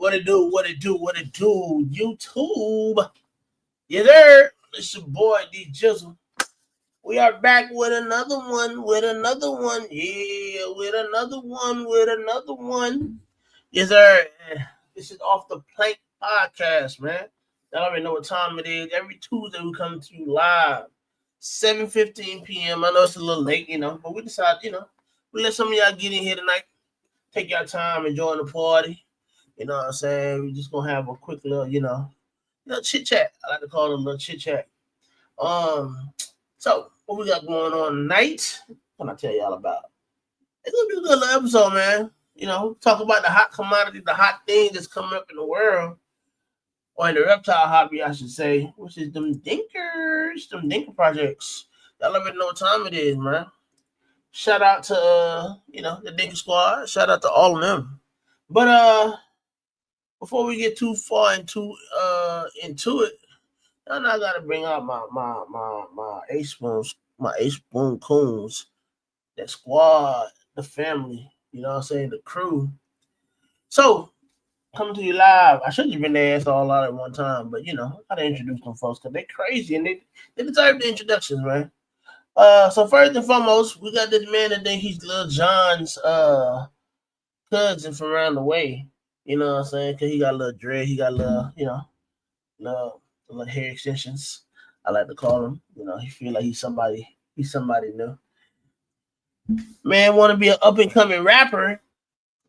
What it do? What it do? What it do? YouTube. You there? It's your boy D Jizzle. We are back with another one. With another one. Yeah, with another one. With another one. Yes, sir. This is Off the Plank podcast, man. Y'all already know what time it is. Every Tuesday we come to you live, 7:15 p.m. I know it's a little late, but we decided, we let some of y'all get in here tonight. Take your time, enjoying the party. You know what I'm saying? We just gonna have a quick little, chit chat. I like to call it a little chit chat. So what we got going on tonight? What can I tell y'all about? It's gonna be a good little episode, man. Talk about the hot commodity, the hot thing that's coming up in the world, or in the reptile hobby, I should say, which is them Dinkers, them Dinker projects. Y'all already know what time it is, man. Shout out to the Dinker squad. Shout out to all of them. But before we get too far into it, I gotta bring out my ace spoons, my ace spoon coons, that squad, the family. You know what I'm saying, the crew. So coming to you live. I should have been there all out at one time, but I gotta introduce them folks because they're crazy and they deserve the introductions, man. So first and foremost, we got this man that think he's Lil Jon's cousin from around the way. You know what I'm saying? Because he got a little dread, he got a little, little hair extensions. I like to call him. He feel like he's somebody new. Man want to be an up and coming rapper,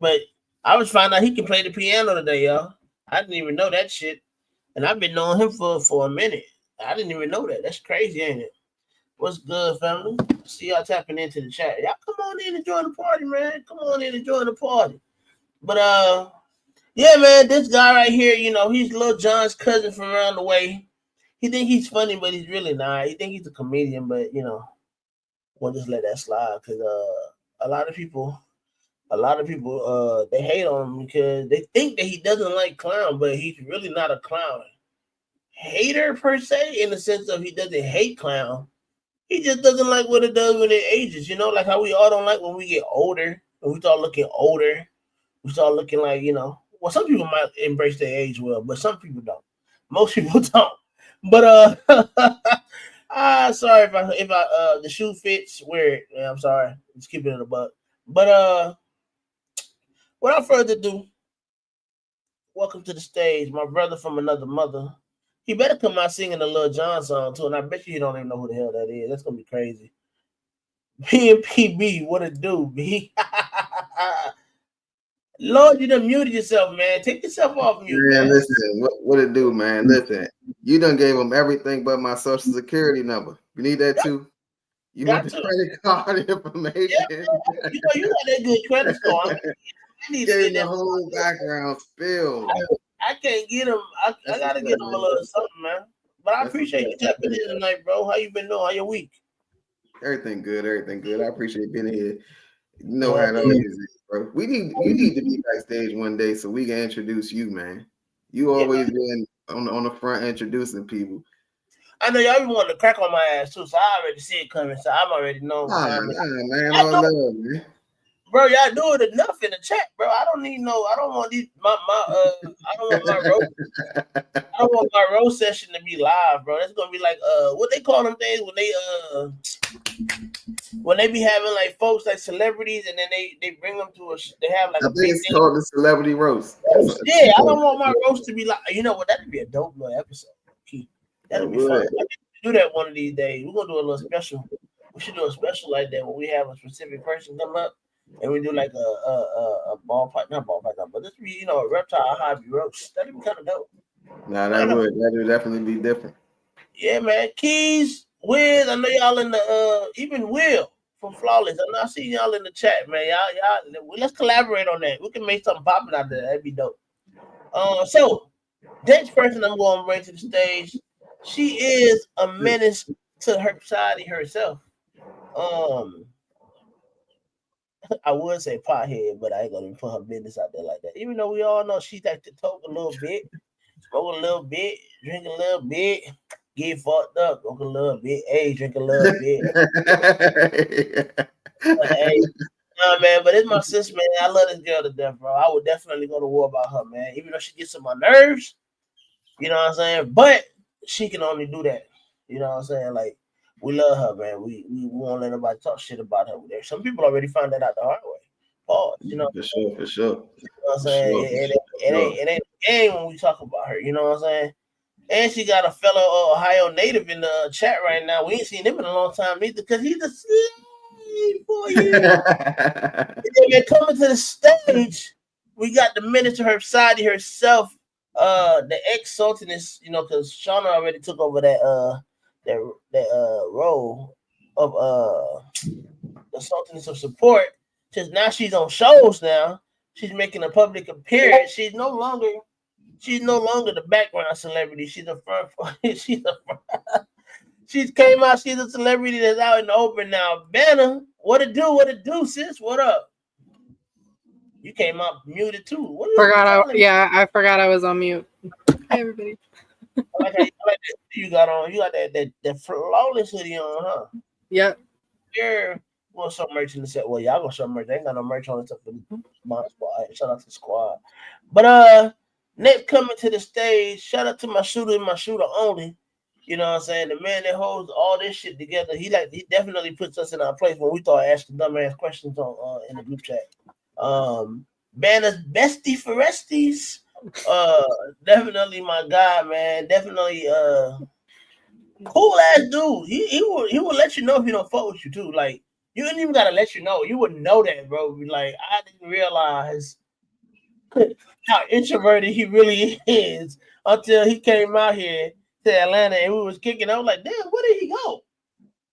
but I was finding out he can play the piano today, y'all. I didn't even know that shit. And I've been knowing him for a minute. I didn't even know that. That's crazy, ain't it? What's good, family? See y'all tapping into the chat. Y'all come on in and join the party, man. Come on in and join the party. But yeah, man, this guy right here, he's Lil Jon's cousin from around the way. He think he's funny, but he's really not. He think he's a comedian, but we'll just let that slide because a lot of people they hate on him because they think that he doesn't like clown, but he's really not a clown hater per se, in the sense of he doesn't hate clown. He just doesn't like what it does when it ages, like how we all don't like when we get older, when we start looking older, we start looking like, well, some people might embrace their age well, but some people don't. Most people don't. But sorry if I the shoe fits weird. Yeah, I'm sorry. Just keep it in the butt. But without further ado, welcome to the stage, my brother from another mother. He better come out singing a Lil Jon song too, and I bet you he don't even know who the hell that is. That's gonna be crazy. PMPB, what it do, B? Lord, you done muted yourself, man. Take yourself off mute, man. Listen, what it do, man? Listen, you done gave him everything but my social security number. You need that too? You want the credit card information? Yeah, you got that good credit score. I need to get the whole background spill. I can't get him. I gotta get him a little something, man. But I appreciate you tapping in tonight, bro. How you been doing? How your week? Everything good. I appreciate being here. You know how that is, bro. You need to be backstage one day so we can introduce you, man. You always been on the front introducing people. I know y'all been wanting to crack on my ass too, so I already see it coming. So I'm already knowing. Man, all love, man. Bro, y'all do it enough in the chat, bro. I don't want these I don't want my roast session to be live, bro. That's gonna be like what they call them things when they be having like folks like celebrities and then they bring them to they have like I think it's called the celebrity roast. Yeah, I don't want my roast to be like, you know what, that'd be a dope little episode. That'd be fun. I think we do that one of these days. We're gonna do a little special. We should do a special like that when we have a specific person come up. And we do like a not ball pipe, but this be a reptile hobby roast. That'd be kind of dope. Nah, that would definitely be different. Yeah, man. Keys, Wiz, I know y'all in the even Will from Flawless. I see y'all in the chat, man. Y'all, let's collaborate on that. We can make something popping out there. That'd be dope. So next person I'm going to bring to the stage, she is a menace to her society herself. I would say pothead, but I ain't gonna put her business out there like that. Even though we all know she like to talk a little bit, smoke a little bit, drink a little bit, get fucked up, smoke a little bit, drink a little bit. But, hey, Nah, man, but it's my sis, man. I love this girl to death, bro. I would definitely go to war about her, man. Even though she gets on my nerves, you know what I'm saying? But she can only do that. You know what I'm saying? Like, we love her, man. We won't let nobody talk shit about her. There. Some people already found that out the hard way. Pause. You know For sure. You know what I'm saying? It ain't a game when we talk about her. You know what I'm saying? And she got a fellow Ohio native in the chat right now. We ain't seen him in a long time either because he's a slave for you. And then coming to the stage, we got the minister Sadie herself, the ex-sultaness, you know, because Shauna already took over that role of the sultaness of support. Because now she's on shows now. She's making a public appearance. She's no longer the background celebrity. She's a front. She came out. She's a celebrity that's out in the open now. Banner, what it do? What it do, sis? What up? You came out muted too. What I forgot I was on mute. Hi everybody. I like that you got on. You got that flawless hoodie on, huh? Yep. Yeah. We'll show merch in the set. Well, y'all gonna show merch. They ain't got no merch on except for the squad. Shout out to the squad. But next coming to the stage, shout out to my shooter and my shooter only. You know what I'm saying? The man that holds all this shit together. He definitely puts us in our place when we start asking dumbass questions on in the group chat. Banner's bestie for resties. Definitely my guy, man. Definitely cool ass dude. He will let you know if he don't fuck with you too. Like, you didn't even gotta let you know. You wouldn't know that, bro. Like, I didn't realize how introverted he really is until he came out here to Atlanta and we was kicking. I was like, damn, where did he go?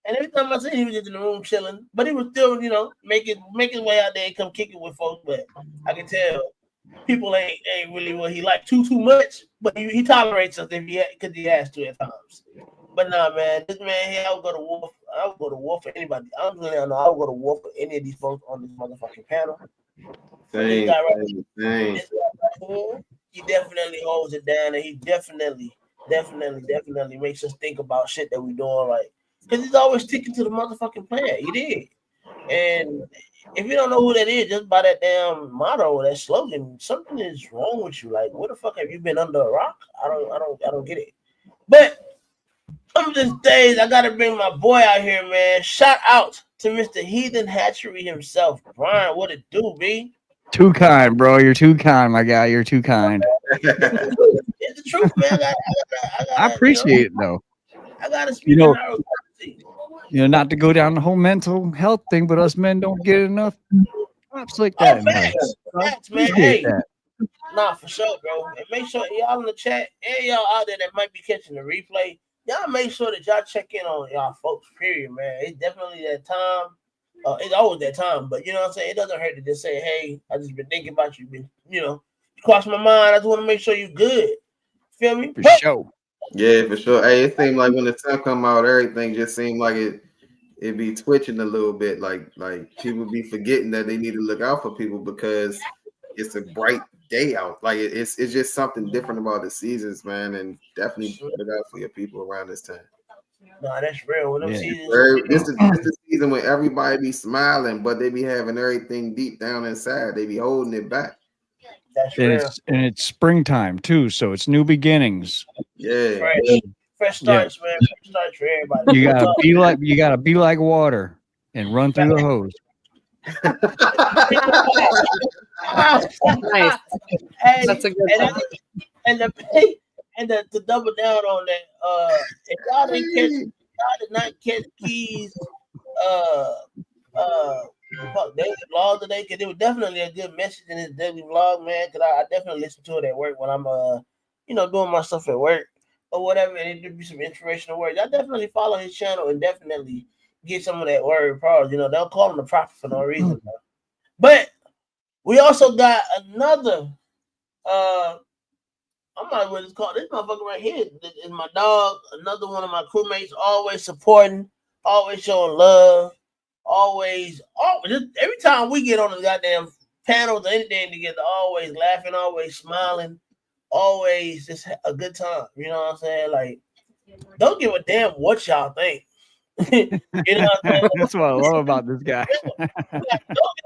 And every time I see him, he was just in the room chilling, but he was still, you know, making his way out there and come kicking with folks. But I can tell people ain't really what he like too much, but he tolerates us because he has to at times. But nah, man, this man here, I would go to war. I would go to war for anybody. I would go to war for any of these folks on this motherfucking panel. This guy right here, he definitely holds it down, and he definitely makes us think about shit that we doing, like, because he's always sticking to the motherfucking plan. He did. And if you don't know who that is, just by that damn motto, that slogan, something is wrong with you. Like, what the fuck have you been under a rock? I don't get it. But on this days, I gotta bring my boy out here, man. Shout out to Mr. Heathen Hatchery himself, Brian. What it do, B? Too kind, bro. You're too kind, my guy. You're too kind. It's the truth, man. I appreciate it, though. I gotta speak in our not to go down the whole mental health thing, but us men don't get enough props like that. Facts, man. Hey, nah, for sure, bro. And make sure y'all in the chat and y'all out there that might be catching the replay, y'all make sure that y'all check in on y'all folks, period, man. It's definitely that time. It's always that time, but you know what I'm saying? It doesn't hurt to just say, hey, I just been thinking about you. You crossed my mind. I just want to make sure you good. Feel me? For sure. Yeah, for sure. Hey, it seemed like when the sun come out, everything just seemed like it be twitching a little bit. Like people be forgetting that they need to look out for people because it's a bright day out. Like it's just something different about the seasons, man. And definitely look out for your people around this time. Nah, that's real. When this is the season when everybody be smiling, but they be having everything deep down inside. They be holding it back. That's real. It's springtime too, so it's new beginnings. Yeah. Fresh starts, man. Fresh starts for everybody. You gotta be like water and run through the hose. Nice. Hey, that's a good one. And to double down on that, if y'all did not catch Keys daily vlog today, because it was definitely a good message in his daily vlog, man. Because I definitely listen to it at work when I'm doing my stuff at work or whatever, and it be some inspirational words. I definitely follow his channel and definitely get some of that word pros. They'll call him the prophet for no reason. But we also got another I might as well just call this motherfucker right here is my dog, another one of my crewmates, always supporting, always showing love, always every time we get on the goddamn panels or anything together, always laughing, always smiling, always just a good time. You know what I'm saying? Like, don't give a damn what y'all think. You know what I'm saying? That's what I love about this guy. Don't give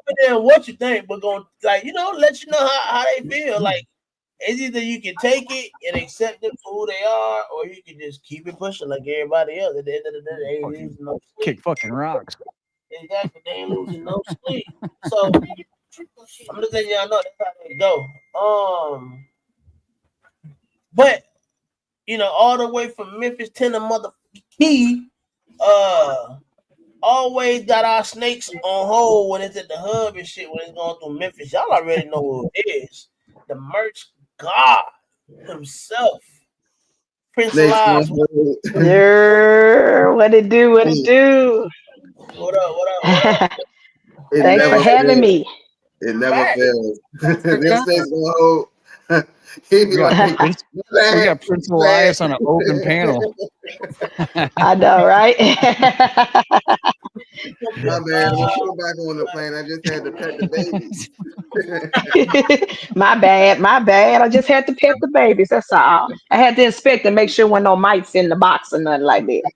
a them what you think, but gonna let you know how they feel. Like it's either you can take it and accept them for who they are, or you can just keep it pushing like everybody else. At the end of the day, they ain't losing no sleep. Kick fucking rocks. Exactly, they ain't losing no sleep. So I'm just letting y'all know that's how they go. But all the way from Memphis to the motherfucking Key, always got our snakes on hold when it's at the hub and shit. When it's going through Memphis, y'all already know who it is. The merch god himself, Prince Lives. What it do? What it do? What up? Thanks for having me. It never fails. This thing's gonna hold. He be like, we got Prince Elias on an open panel. I know, right? My bad. When she went back on the plane, I just had to pet the babies. My bad. I just had to pet the babies. That's all. I had to inspect and make sure there were no mites in the box or nothing like that.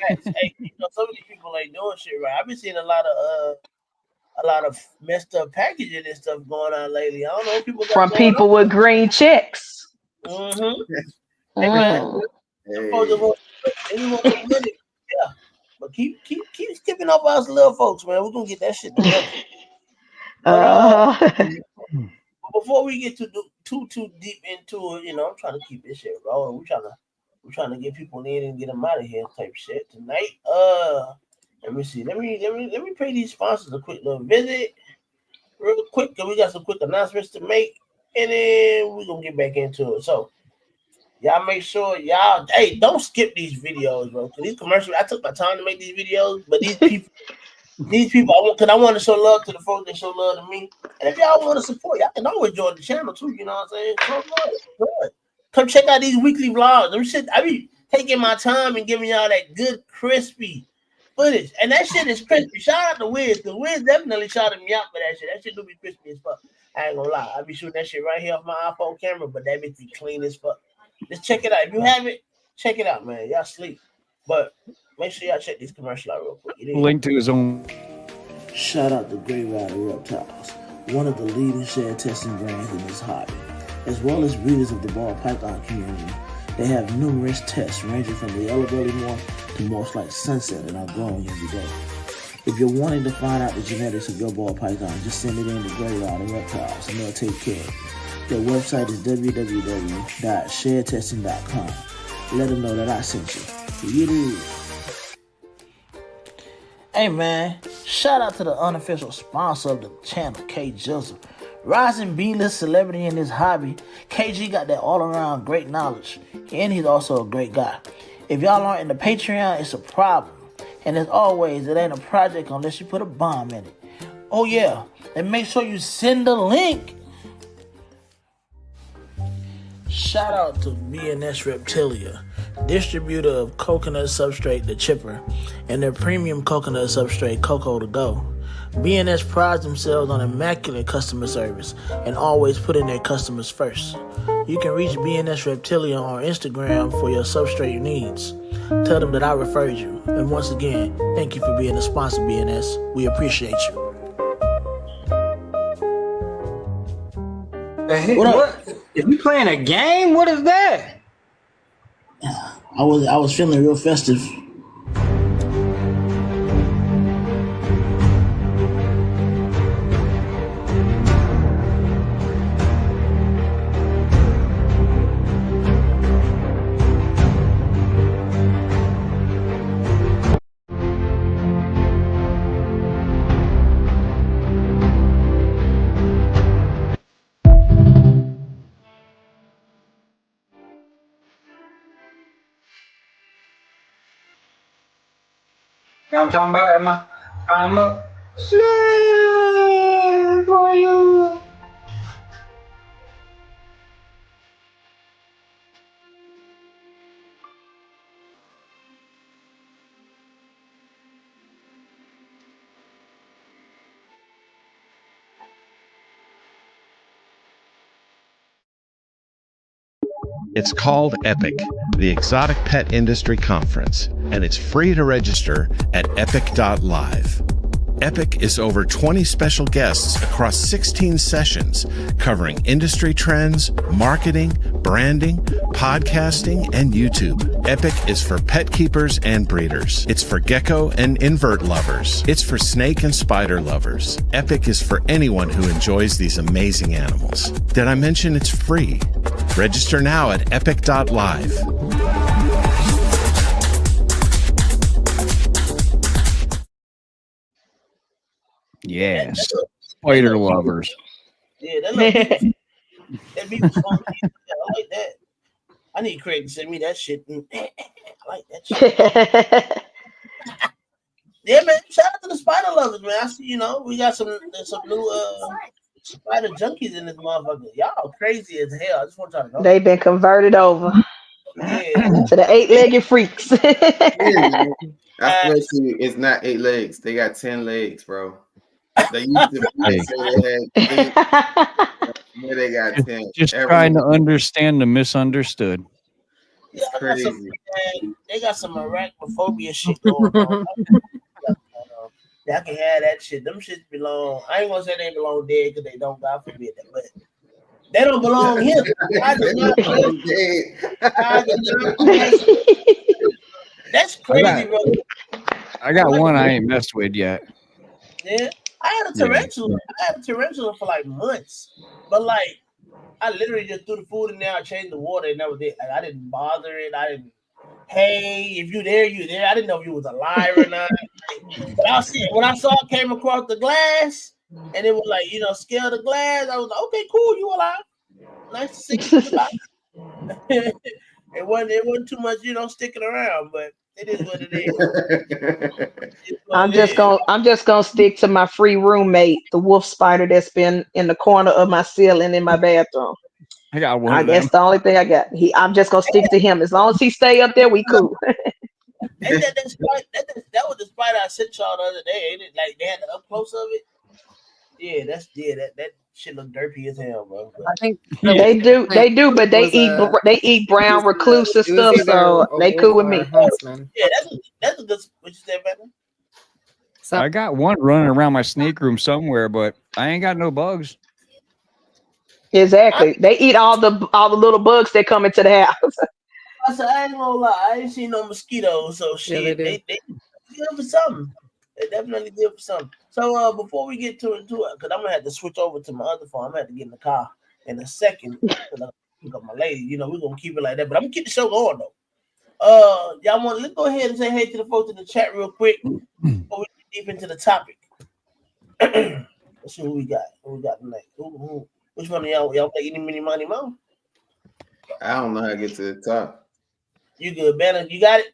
Hey, some of these people ain't doing shit right. I've been seeing a lot of messed up packaging and stuff going on lately. I don't know if people from people with green checks. Mm-hmm. Hey, man. Yeah. But keep skipping up us little folks, man. We're gonna get that shit together. But before we get too deep into it, I'm trying to keep this shit rolling. We're trying to get people in and get them out of here type shit tonight. Let me see. Let me pay these sponsors a quick little visit, real quick, because we got some quick announcements to make, and then we're gonna get back into it. So y'all make sure don't skip these videos, bro. Cause these commercials, I took my time to make these videos, but these people, I want to show love to the folks that show love to me. And if y'all want to support, y'all can always join the channel too. You know what I'm saying? Show love. Come check out these weekly vlogs. I be taking my time and giving y'all that good crispy footage, and that shit is crispy. Shout out to Wiz, because Wiz definitely shouted me out for that shit. That shit do be crispy as fuck. I ain't gonna lie. I be shooting that shit right here off my iPhone camera, but that bitch be clean as fuck. Just check it out. If you have it, check it out, man. Y'all sleep. But make sure y'all check these commercials out real quick. Link to his own. Shout out to Grey Rider Reptiles, one of the leading share testing brands in this hobby, as well as breeders of the ball python community. They have numerous tests ranging from the yellow belly morph to morphs like Sunset and are growing every day. If you're wanting to find out the genetics of your ball python, just send it in to Grey Rider Reptiles and they'll take care of you. Their website is www.sharetesting.com. Let them know that I sent you. Hey man, shout out to the unofficial sponsor of the channel, K Joseph. Rising B-list celebrity in this hobby, KG got that all-around great knowledge, and he's also a great guy. If y'all aren't in the Patreon, it's a problem. And as always, it ain't a project unless you put a bomb in it. Oh yeah, and make sure you send the link. Shout out to BNS Reptilia, distributor of coconut substrate The Chipper and their premium coconut substrate Cocoa to Go. BNS prides themselves on immaculate customer service and always putting their customers first. You can reach BNS Reptilia on Instagram for your substrate needs. Tell them that I referred you. And once again, thank you for being a sponsor, BNS. We appreciate you. What? If you playing a game, what is that? I was feeling real festive. I'm talking about I'm a slave for you. It's called EPIC, the Exotic Pet Industry Conference, and it's free to register at epic.live. Epic is over 20 special guests across 16 sessions covering industry trends, marketing, branding, podcasting, and YouTube. Epic is for pet keepers and breeders. It's for gecko and invert lovers. It's for snake and spider lovers. Epic is for anyone who enjoys these amazing animals. Did I mention it's free? Register now at epic.live. Yes. Spider lovers. Yeah, that be fun. I like that. I need Craig to send me that shit. I like that shit. Yeah, man. Shout out to the spider lovers, man. I see, we got some new spider junkies in this motherfucker. Y'all crazy as hell. I just want y'all to know. They've been converted over to the 8-legged freaks. I swear to you, it's not 8 legs. They got 10 legs, bro. They used to say they had 8. They got 10. Just trying to understand the misunderstood. It's crazy. They got some arachnophobia shit going on. I can have that shit. Them shits belong. I ain't gonna say they belong dead because they don't, God forbid that, but they don't belong here. That's crazy, bro. I got one I ain't messed with yet. Yeah, I had a tarantula. Yeah. I had a tarantula for like months, but like I literally just threw the food in there. I changed the water, and that was it. Like I didn't bother it. I didn't. Hey, if you there, you there. I didn't know if you was alive or not. But I see when I saw it came across the glass, and it was like scale the glass. I was like, okay, cool, you alive. Nice to see you alive. It wasn't too much, sticking around, but it is what it is. I'm just gonna stick to my free roommate, the wolf spider that's been in the corner of my ceiling in my bathroom. I got one. That's the only thing I got. I'm just gonna stick to him. As long as he stay up there, we cool. That was the spider I sent y'all the other day. Ain't it? Like they had the up close of it. Yeah, that shit look dirty as hell, bro. But I think they do, but they eat brown recluse and stuff, so they cool with me. Yeah, that's a good. What you said, man? I got one running around my snake room somewhere, but I ain't got no bugs. Exactly. They eat all the little bugs that come into the house. I said, I ain't gonna lie, I ain't seen no mosquitoes, so shit, they good for something. They definitely good for something. So before we get to it, because I'm gonna have to switch over to my other phone. I'm gonna have to get in the car in a second. Pick up my lady, we're gonna keep it like that. But I'm gonna keep the show going though. Let's go ahead and say hey to the folks in the chat real quick before we get deep into the topic. Let's see who we got. Who we got tonight? Which one of y'all play Any Mini Money Mo? I don't know how to get to the top. You good, Banner? You got it?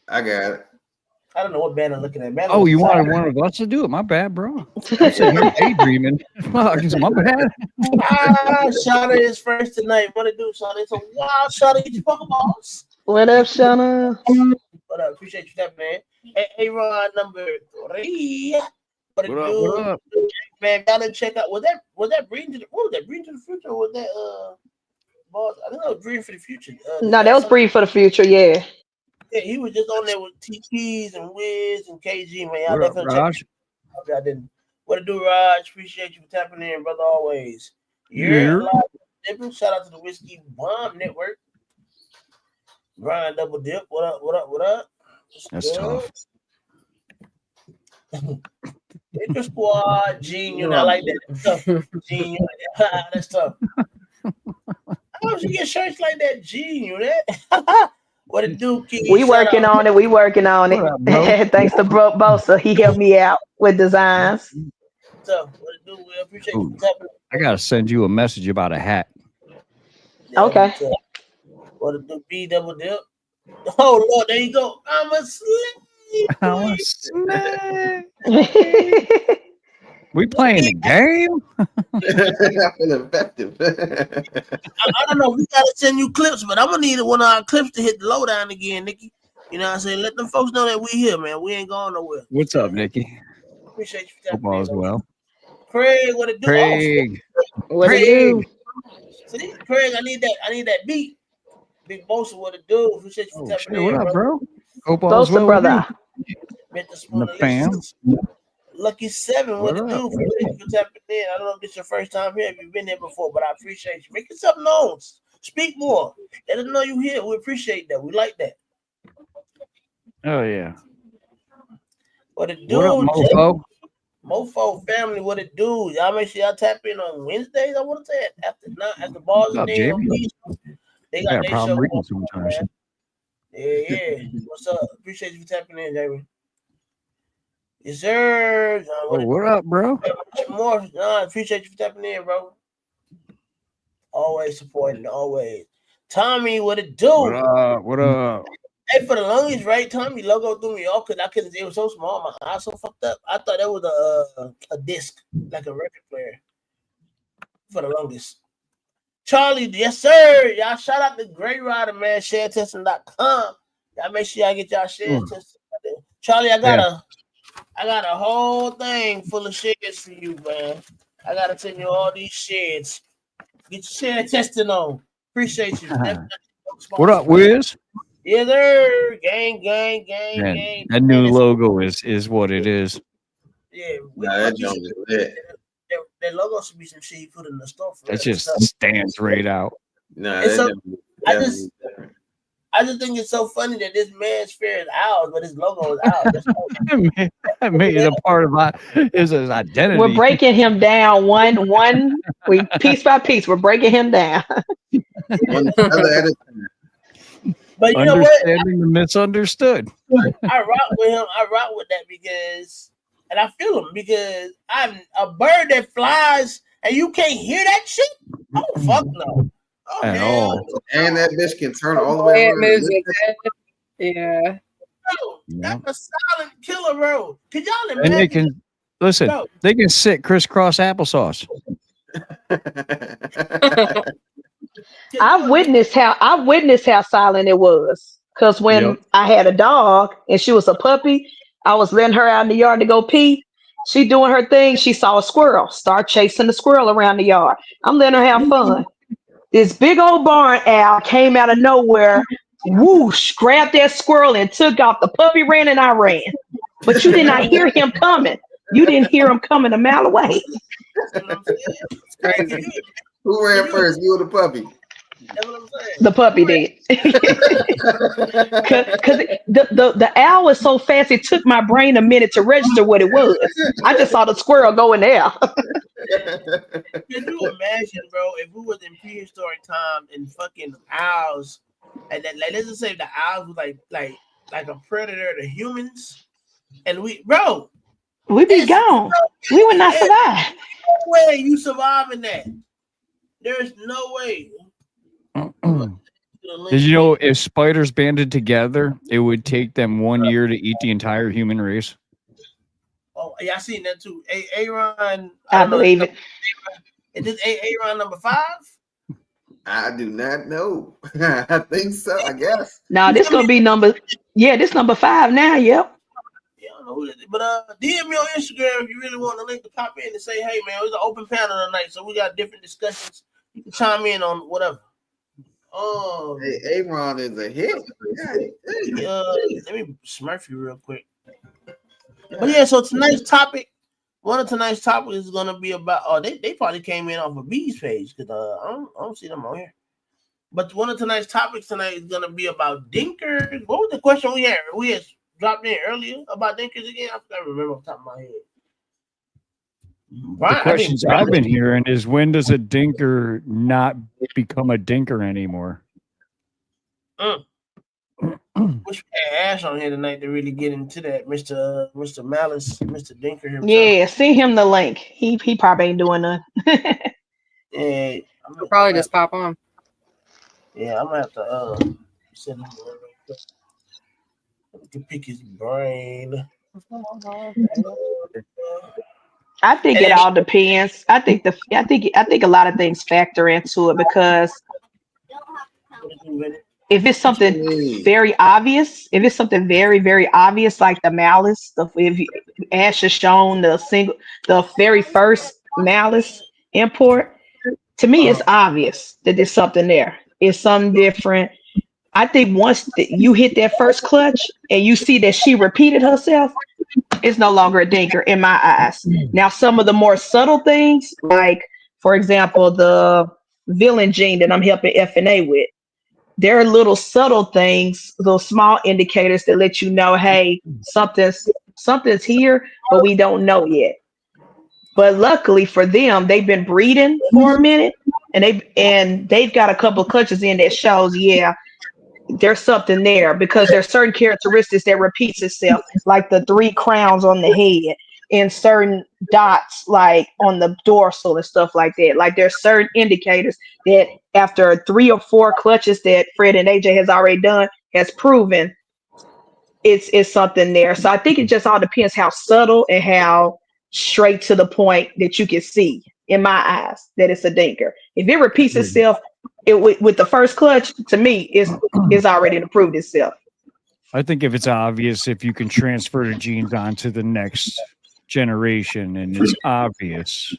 I got it. I don't know what Banner looking at. Banner you wanted one of us to do it? My bad, bro. I'm sitting here daydreaming. Fuck, my bad. Shauna is first tonight. What it do, Shauna? It's a wild Shauna. Get your Pokeballs. What up, Shauna? What up? Appreciate you, that man. Hey, Ron, number 3. What up? Man, y'all didn't check out. Was that Breeding to the Future? Or was that boss? I don't know. Breeding for the Future. No, that was Breeding for the Future. Yeah. Yeah, he was just on there with TPs and Wiz and KG. Man, y'all What up, definitely Raj? check it out. Y'all didn't. What it do, Raj? Appreciate you for tapping in, brother. Always. Yeah. Shout out to the Whiskey Bomb Network. Brian Double Dip. What up? That's tough. Dinker Squad, Gene, I like that. That's tough. Gene, that's tough. How would you get shirts like that, Gene? What it do, King? We working on it. Thanks to Bro Bosa. He helped me out with designs. So, what it do? We appreciate you tapping. I gotta send you a message about a hat. Okay. What it do? B Double Dip. Oh Lord, there you go. I'm a slave. I'm a slave. We playing a game? I feel effective. I don't know. We gotta send you clips, but I'm gonna need one of our clips to hit the lowdown again, Nikki. You know what I'm saying? Let them folks know that we here, man. We ain't going nowhere. What's up, Nikki? Appreciate you. Hope all is well. Craig, what it do? Craig. What it do? See, Craig, I need that beat. Big Bosa, what it do? Appreciate you tapping in, what up, bro? Hope all is Bosa, well, brother. Met the the fam. Lucky 7, what What it up? do? Appreciate you for tapping in. I don't know if this is your first time here, if you've been here before, but I appreciate you. Make yourself known. Speak more. Let us know you here. We appreciate that. We like that. Oh yeah. What it do? What up, mofo? Mofo family, what it do? Y'all make sure y'all tap in on Wednesdays. I want to say it after bars What's up, and then on Jamie? they I got got a their problem show. reading sometimes. Man. Yeah. What's up? Appreciate you for tapping in, Jamie. Yes, sir. Oh, what up, bro? More. Appreciate you for tapping in, bro. Always supporting, always. Tommy, what it do? What up? What up? Hey, for the longest, right? Tommy logo threw me off because I couldn't. It was so small. My eyes so fucked up. I thought that was a disc, like a record player. For the longest. Charlie, yes, sir. Y'all shout out to Great Rider, man. ShareTesting.com. Y'all make sure y'all get y'all shares tested. Charlie, I got a whole thing full of shares for you, man. I gotta send you all these shares. Get your share testing on. Appreciate you. What up, Wiz? Yeah, sir. Gang. Man, that new logo is what it is. Yeah, that joint is lit. That logo should be some shit he put in the store. That just stands right out. Nah, It's that so, I just think it's so funny that this man's fair is ours, but his logo is ours. I made it a part of his identity. We're breaking him down we piece by piece. We're breaking him down. One other at a time. But you know what? Understanding the misunderstood. I rock with him. I rock with that because, and I feel him because I'm a bird that flies and you can't hear that shit. Oh fuck no! Oh, At all. And that bitch can turn all the way around. Yeah. Bro, that's a silent killer, bro. Can y'all imagine? And they can listen. Bro. They can sit crisscross applesauce. I've witnessed how silent it was. Because when I had a dog and she was a puppy, I was letting her out in the yard to go pee. She doing her thing. She saw a squirrel. Start chasing the squirrel around the yard. I'm letting her have fun. This big old barn owl came out of nowhere, whoosh, grabbed that squirrel and took off. The puppy ran and I ran. But you did not hear him coming. You didn't hear him coming a mile away. It's crazy. Who ran first, you or the puppy? That's what I'm saying. The puppy did. Because the owl was so fast, it took my brain a minute to register what it was. I just saw the squirrel go in there. Can you imagine, bro, if we was in prehistoric time and fucking owls, and then like let's just say the owls was like a predator to humans, and we'd be gone. We would not survive. No way you surviving that. There's no way. Did you know if spiders banded together, it would take them 1 year to eat the entire human race? Oh, yeah, I seen that too. Aaron, I believe it. Is this Aaron number 5? I do not know. I think so, I guess. Now this gonna be this number 5 now, yep. Yeah, I don't know who that is. But DM me on Instagram if you really want the link to pop in and say, hey man, it's an open panel tonight, so we got different discussions. You can chime in on whatever. Hey, Aaron is a hit. Let me smurf you real quick. But yeah, so one of tonight's topics is gonna be about. They probably came in off of B's page because I don't see them on here. But one of tonight's topics tonight is gonna be about Dinker. What was the question we had? We had dropped in earlier about Dinkers again. I can't remember off the top of my head. The questions I've been hearing is when does a dinker not become a dinker anymore? Wish we had Ash on here tonight to really get into that, Mr. Malice, Mr. Dinker himself. Yeah, send him the link. He probably ain't doing nothing. Yeah, He'll probably just pop on. Yeah, I'm gonna have to send him real quick. We can pick his brain. I think it all depends. I think a lot of things factor into it because if it's something very obvious, if it's something very, very obvious, like the malice, if Ash has shown the very first malice import, to me, it's obvious that there's something there. It's something different. I think once you hit that first clutch and you see that she repeated herself, It's no longer a dinker in my eyes. Now, some of the more subtle things, like for example, the villain gene that I'm helping FNA with, there are little subtle things, little small indicators that let you know, hey, something's here, but we don't know yet. But luckily for them, they've been breeding for a minute, and they've got a couple of clutches in that shows, yeah, there's something there, because there's certain characteristics that repeats itself, like the 3 crowns on the head and certain dots like on the dorsal and stuff like that. Like there's certain indicators that after 3 or 4 clutches that Fred and AJ has already done has proven it's something there. So I think it just all depends how subtle and how straight to the point that you can see in my eyes that it's a dinker. If it repeats itself, with the first clutch, to me, is already proved itself. I think if it's obvious, if you can transfer the genes on to the next generation and it's obvious,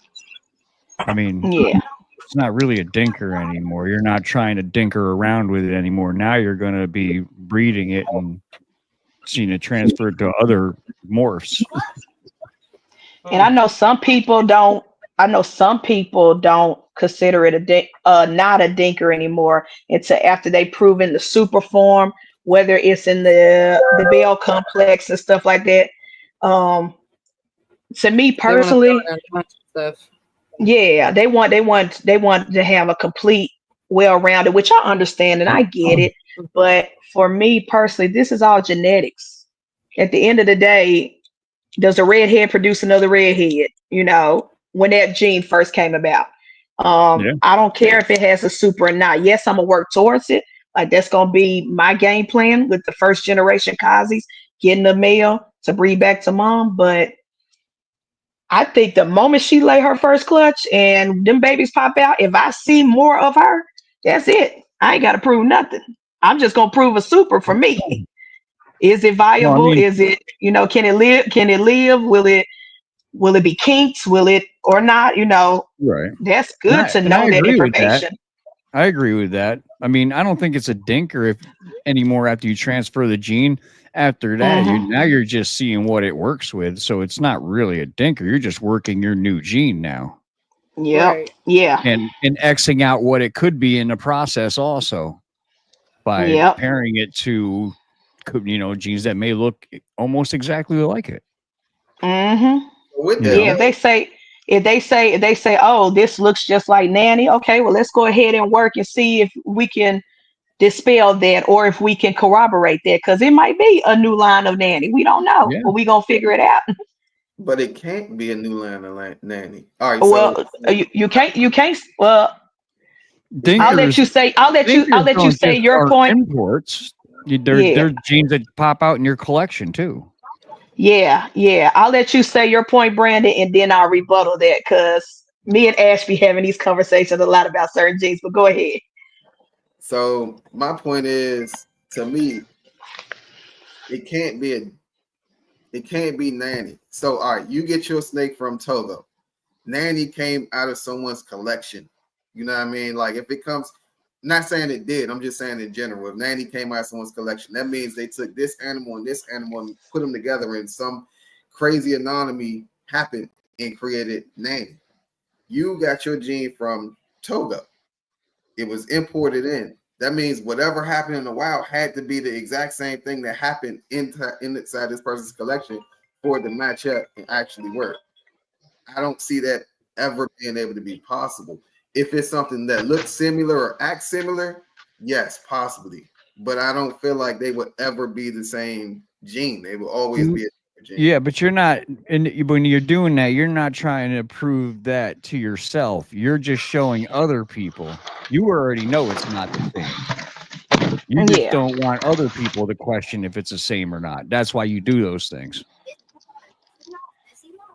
I mean, Yeah. it's not really a dinker anymore. You're not trying to dinker around with it anymore. Now you're going to be breeding it and seeing it transferred to other morphs. And I know some people don't. Consider it not a dinker anymore until after they prove in the super form, whether it's in the Bell complex and stuff like that. To me personally, yeah, they want to have a complete, well-rounded, which I understand and I get it. But for me personally, this is all genetics. At the end of the day, does a redhead produce another redhead? You know, when that gene first came about. I don't care if it has a super or not. Yes, I'm gonna work towards it. Like that's gonna be my game plan with the first generation Kazis, getting the male to breed back to mom. But I think the moment she lay her first clutch and them babies pop out, if I see more of her, that's it. I ain't gotta prove nothing. I'm just gonna prove a super for me. Is it viable? Well, I mean, Is it, can it live? Can it live? Will it be kinked? Will it or not? right. That's good to know that information. I agree with that. I mean, I don't think it's a dinker anymore after you transfer the gene. After that, now you're just seeing what it works with. So it's not really a dinker. You're just working your new gene now. Yep. Right. Yeah. And Xing out what it could be in the process also by pairing it to, genes that may look almost exactly like it. If they say, oh, this looks just like Nanny. Okay, well, let's go ahead and work and see if we can dispel that or if we can corroborate that, because it might be a new line of Nanny. We don't know, but we're gonna figure it out. But it can't be a new line of Nanny. All right. Well, you can't. Well, I'll let you say your point. Imports. They're genes that pop out in your collection too. Yeah. I'll let you say your point, Brandon, and then I'll rebuttal that, because me and Ash be having these conversations a lot about certain genes. But go ahead. So my point is, to me, it can't be Nanny. So all right, you get your snake from Togo. Nanny came out of someone's collection. You know what I mean? Like if it comes, not saying it did, I'm just saying in general. If Nanny came out of someone's collection, that means they took this animal and put them together, and some crazy anomaly happened and created Nanny. You got your gene from Togo. It was imported in. That means whatever happened in the wild had to be the exact same thing that happened inside this person's collection for it to match up and actually work. I don't see that ever being able to be possible. If it's something that looks similar or acts similar, yes, possibly. But I don't feel like they would ever be the same gene. They will always be a different gene. Yeah, but you're not, and when you're doing that, you're not trying to prove that to yourself. You're just showing other people. You already know it's not the same. You just don't want other people to question if it's the same or not. That's why you do those things.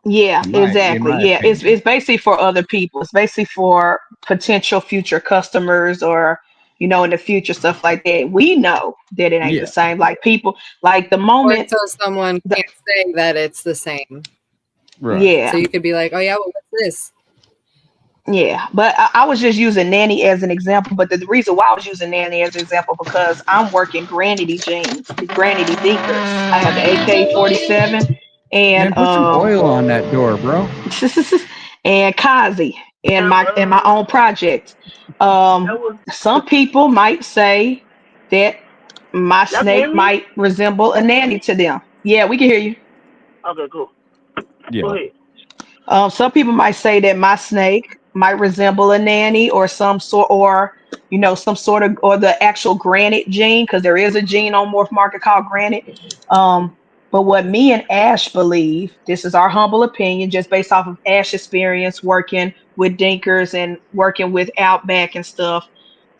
Yeah, exactly. Yeah, it's basically for other people. It's basically for potential future customers, or in the future, stuff like that. We know that it ain't the same. Like people, like the moment, so someone can't say that it's the same. Right. Yeah. So you could be like, oh yeah, well, what's this? Yeah, but I was just using Nanny as an example. But the reason why I was using Nanny as an example, because I'm working Granity genes, Granity Dinkers. I have the AK-47, and Man, put some oil on that door, bro. and Kazi in my own project. That was Some people might say that my y'all can hear snake me? might resemble a nanny to them. Yeah, we can hear you. Okay, cool. Yeah. Go ahead. Some people might say that my snake might resemble a nanny or some sort, or some sort of, or the actual granite gene, because there is a gene on MorphMarket called granite. Um, but what me and Ash believe, this is our humble opinion, just based off of Ash's experience working with Dinkers and working with Outback and stuff.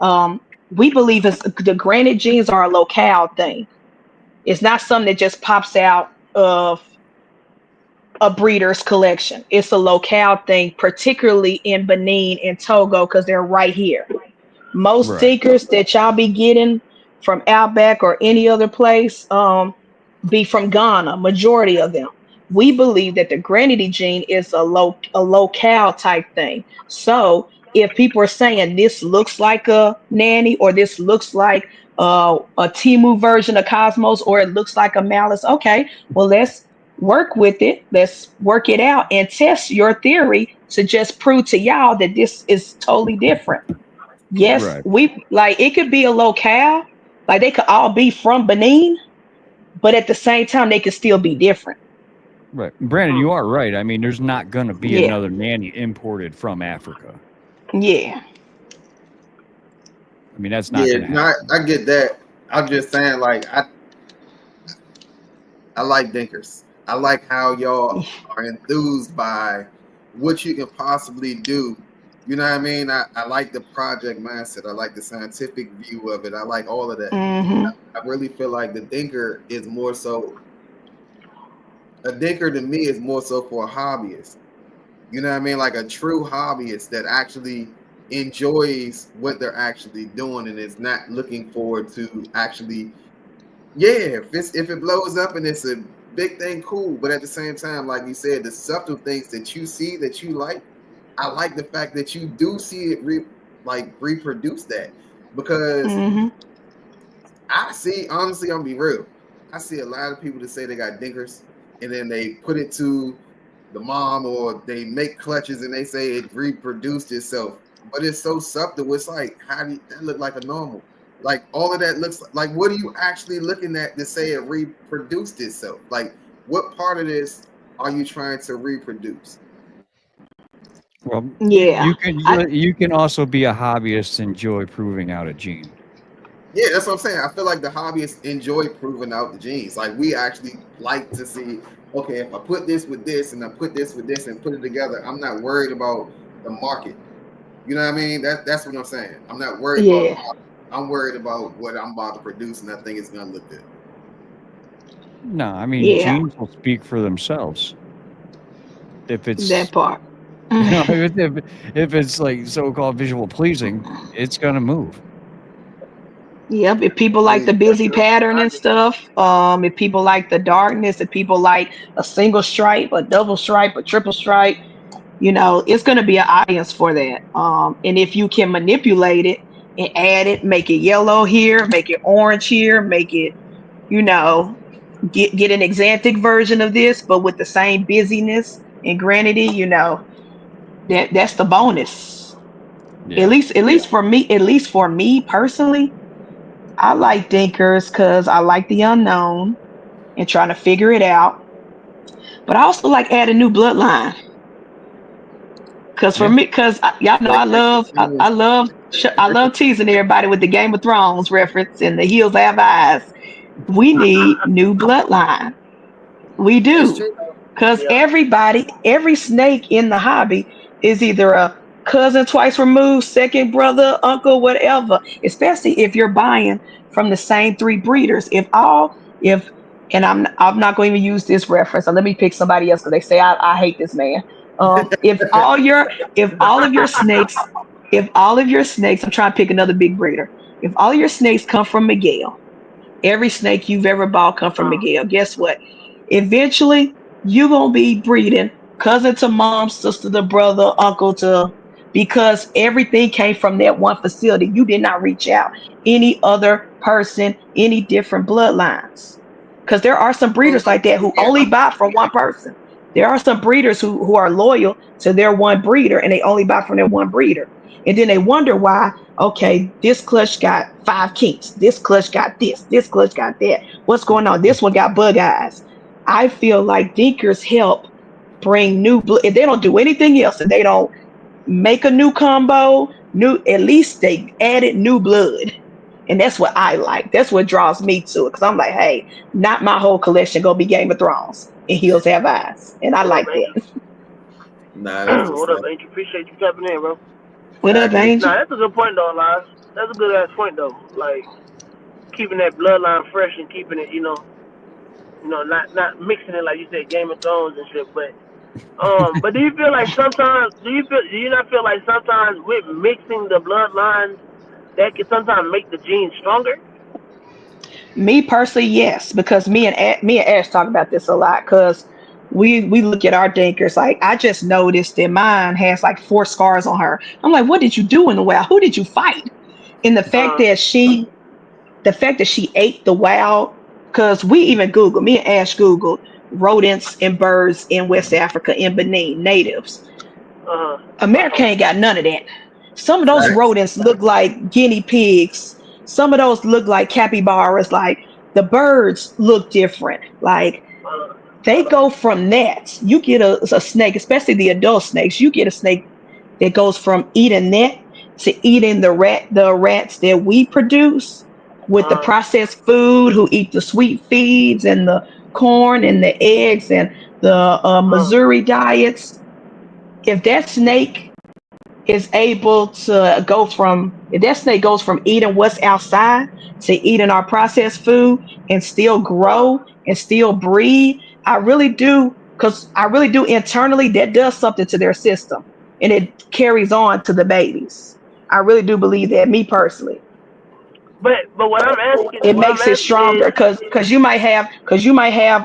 Um, we believe the granite genes are a locale thing. It's not something that just pops out of a breeder's collection. It's a locale thing, particularly in Benin and Togo, because they're right here. Most Right. stickers that y'all be getting from Outback or any other place be from Ghana, majority of them. We believe that the granity gene is a locale type thing. So if people are saying this looks like a nanny, or this looks like a Timu version of Cosmos, or it looks like a Malice, okay, well, let's work with it. Let's work it out and test your theory to just prove to y'all that this is totally different. Yes, Right. we like it could be a locale, like they could all be from Benin, but at the same time they could still be different. Right. Brandon, you are right. I mean, there's not going to be Yeah, another nanny imported from Africa. yeah, I mean, that's not Yeah, going to no, happen. I get that. I'm just saying, like, I like Dinkers. I like how y'all are enthused by what you can possibly do. You know what I mean? I like the project mindset. I like the scientific view of it. I like all of that. mm-hmm, I really feel like the Dinker is more so, a Dinker to me is more so for a hobbyist. You know what I mean? Like a true hobbyist that actually enjoys what they're actually doing and is not looking forward to actually, yeah, if it blows up and it's a big thing, cool. But at the same time, like you said, the subtle things that you see that you like, I like the fact that you do see it reproduce that, because mm-hmm, I see, honestly, I'm gonna be real. I see a lot of people that say they got dinkers and then they put it to the mom, or they make clutches and they say it reproduced itself. But it's so subtle. It's like, how do that look like a normal? Like all of that looks like what are you actually looking at to say it reproduced itself? Like what part of this are you trying to reproduce? Well, yeah. I you can also be a hobbyist and enjoy proving out a gene. Yeah, that's what I'm saying. I feel like the hobbyists enjoy proving out the genes. Like we actually like to see, okay, if I put this with this and I put this with this and put it together, I'm not worried about the market. You know what I mean? That's what I'm saying. I'm not worried about the yeah, market. I'm worried about what I'm about to produce, and I think it's gonna look good. No, I mean, yeah, genes will speak for themselves. If it's, that part. if it's like so-called visual pleasing, it's going to move. Yep, if people I like the mean, busy pattern and stuff, if people like the darkness, if people like a single stripe, a double stripe, a triple stripe, it's going to be an audience for that. And if you can manipulate it and add it, make it yellow here, make it orange here, make it, you know, get an exantic version of this, but with the same busyness and granity, that's the bonus. At Yeah. least, at least for me personally, I like Dinkers because I like the unknown and trying to figure it out. But I also like adding new bloodline. Cause for Yeah. me, y'all know like I love teasing everybody with the Game of Thrones reference and the heels have eyes. We need new bloodline. We It's do. true. Cause Yeah. every snake in the hobby is either a cousin twice removed, second brother, uncle, whatever. Especially if you're buying from the same three breeders. If and I'm not going to even use this reference. So let me pick somebody else because they say I hate this man. If all your if all of your snakes if all of your snakes, I'm trying to pick another big breeder. If all your snakes come from Miguel, every snake you've ever bought come from Miguel. Guess what? Eventually, you're gonna be breeding cousin to mom, sister to brother, uncle to, because everything came from that one facility. You did not reach out any other person, any different bloodlines. Because there are some breeders like that who only buy from one person. There are some breeders who are loyal to their one breeder and they only buy from their one breeder. And then they wonder why, okay, this clutch got 5 kinks, this clutch got this clutch got that. What's going on? This one got bug eyes. I feel like Dinkers help bring new blood. If they don't do anything else and they don't make a new combo, at least they added new blood. And that's what I like. That's what draws me to it. Because I'm like, hey, not my whole collection gonna be Game of Thrones and Heels Have Eyes. And I like that. Nah, that's What up, Angel? Appreciate you tapping in, bro. What up, Angel? Nah, that's a good point though, Lars. That's a good ass point though. Like keeping that bloodline fresh and keeping it, not mixing it like you said, Game of Thrones and shit. But do you feel like sometimes? Do you not feel like sometimes with mixing the bloodlines that can sometimes make the genes stronger? Me personally, yes, because me and Ash talk about this a lot. Because we look at our Dinkers. Like I just noticed that mine has like 4 scars on her. I'm like, what did you do in the wild? Who did you fight? And the fact that she ate the wild, because we even Googled, me and Ash Googled rodents and birds in West Africa, in Benin, natives. America ain't got none of that. Some of those rodents look like guinea pigs. Some of those look like capybaras. Like the birds look different. Like they go from that. You get a snake, especially the adult snakes. You get a snake that goes from eating that to eating the rats that we produce with the processed food, who eat the sweet feeds and the corn and the eggs and the Missouri diets. If that snake is able to go from, if that snake goes from eating what's outside to eating our processed food and still grow and still breed, I really do, because I really do internally, that does something to their system and it carries on to the babies. I really do believe that, me personally. But what I'm asking, It makes it stronger because you might have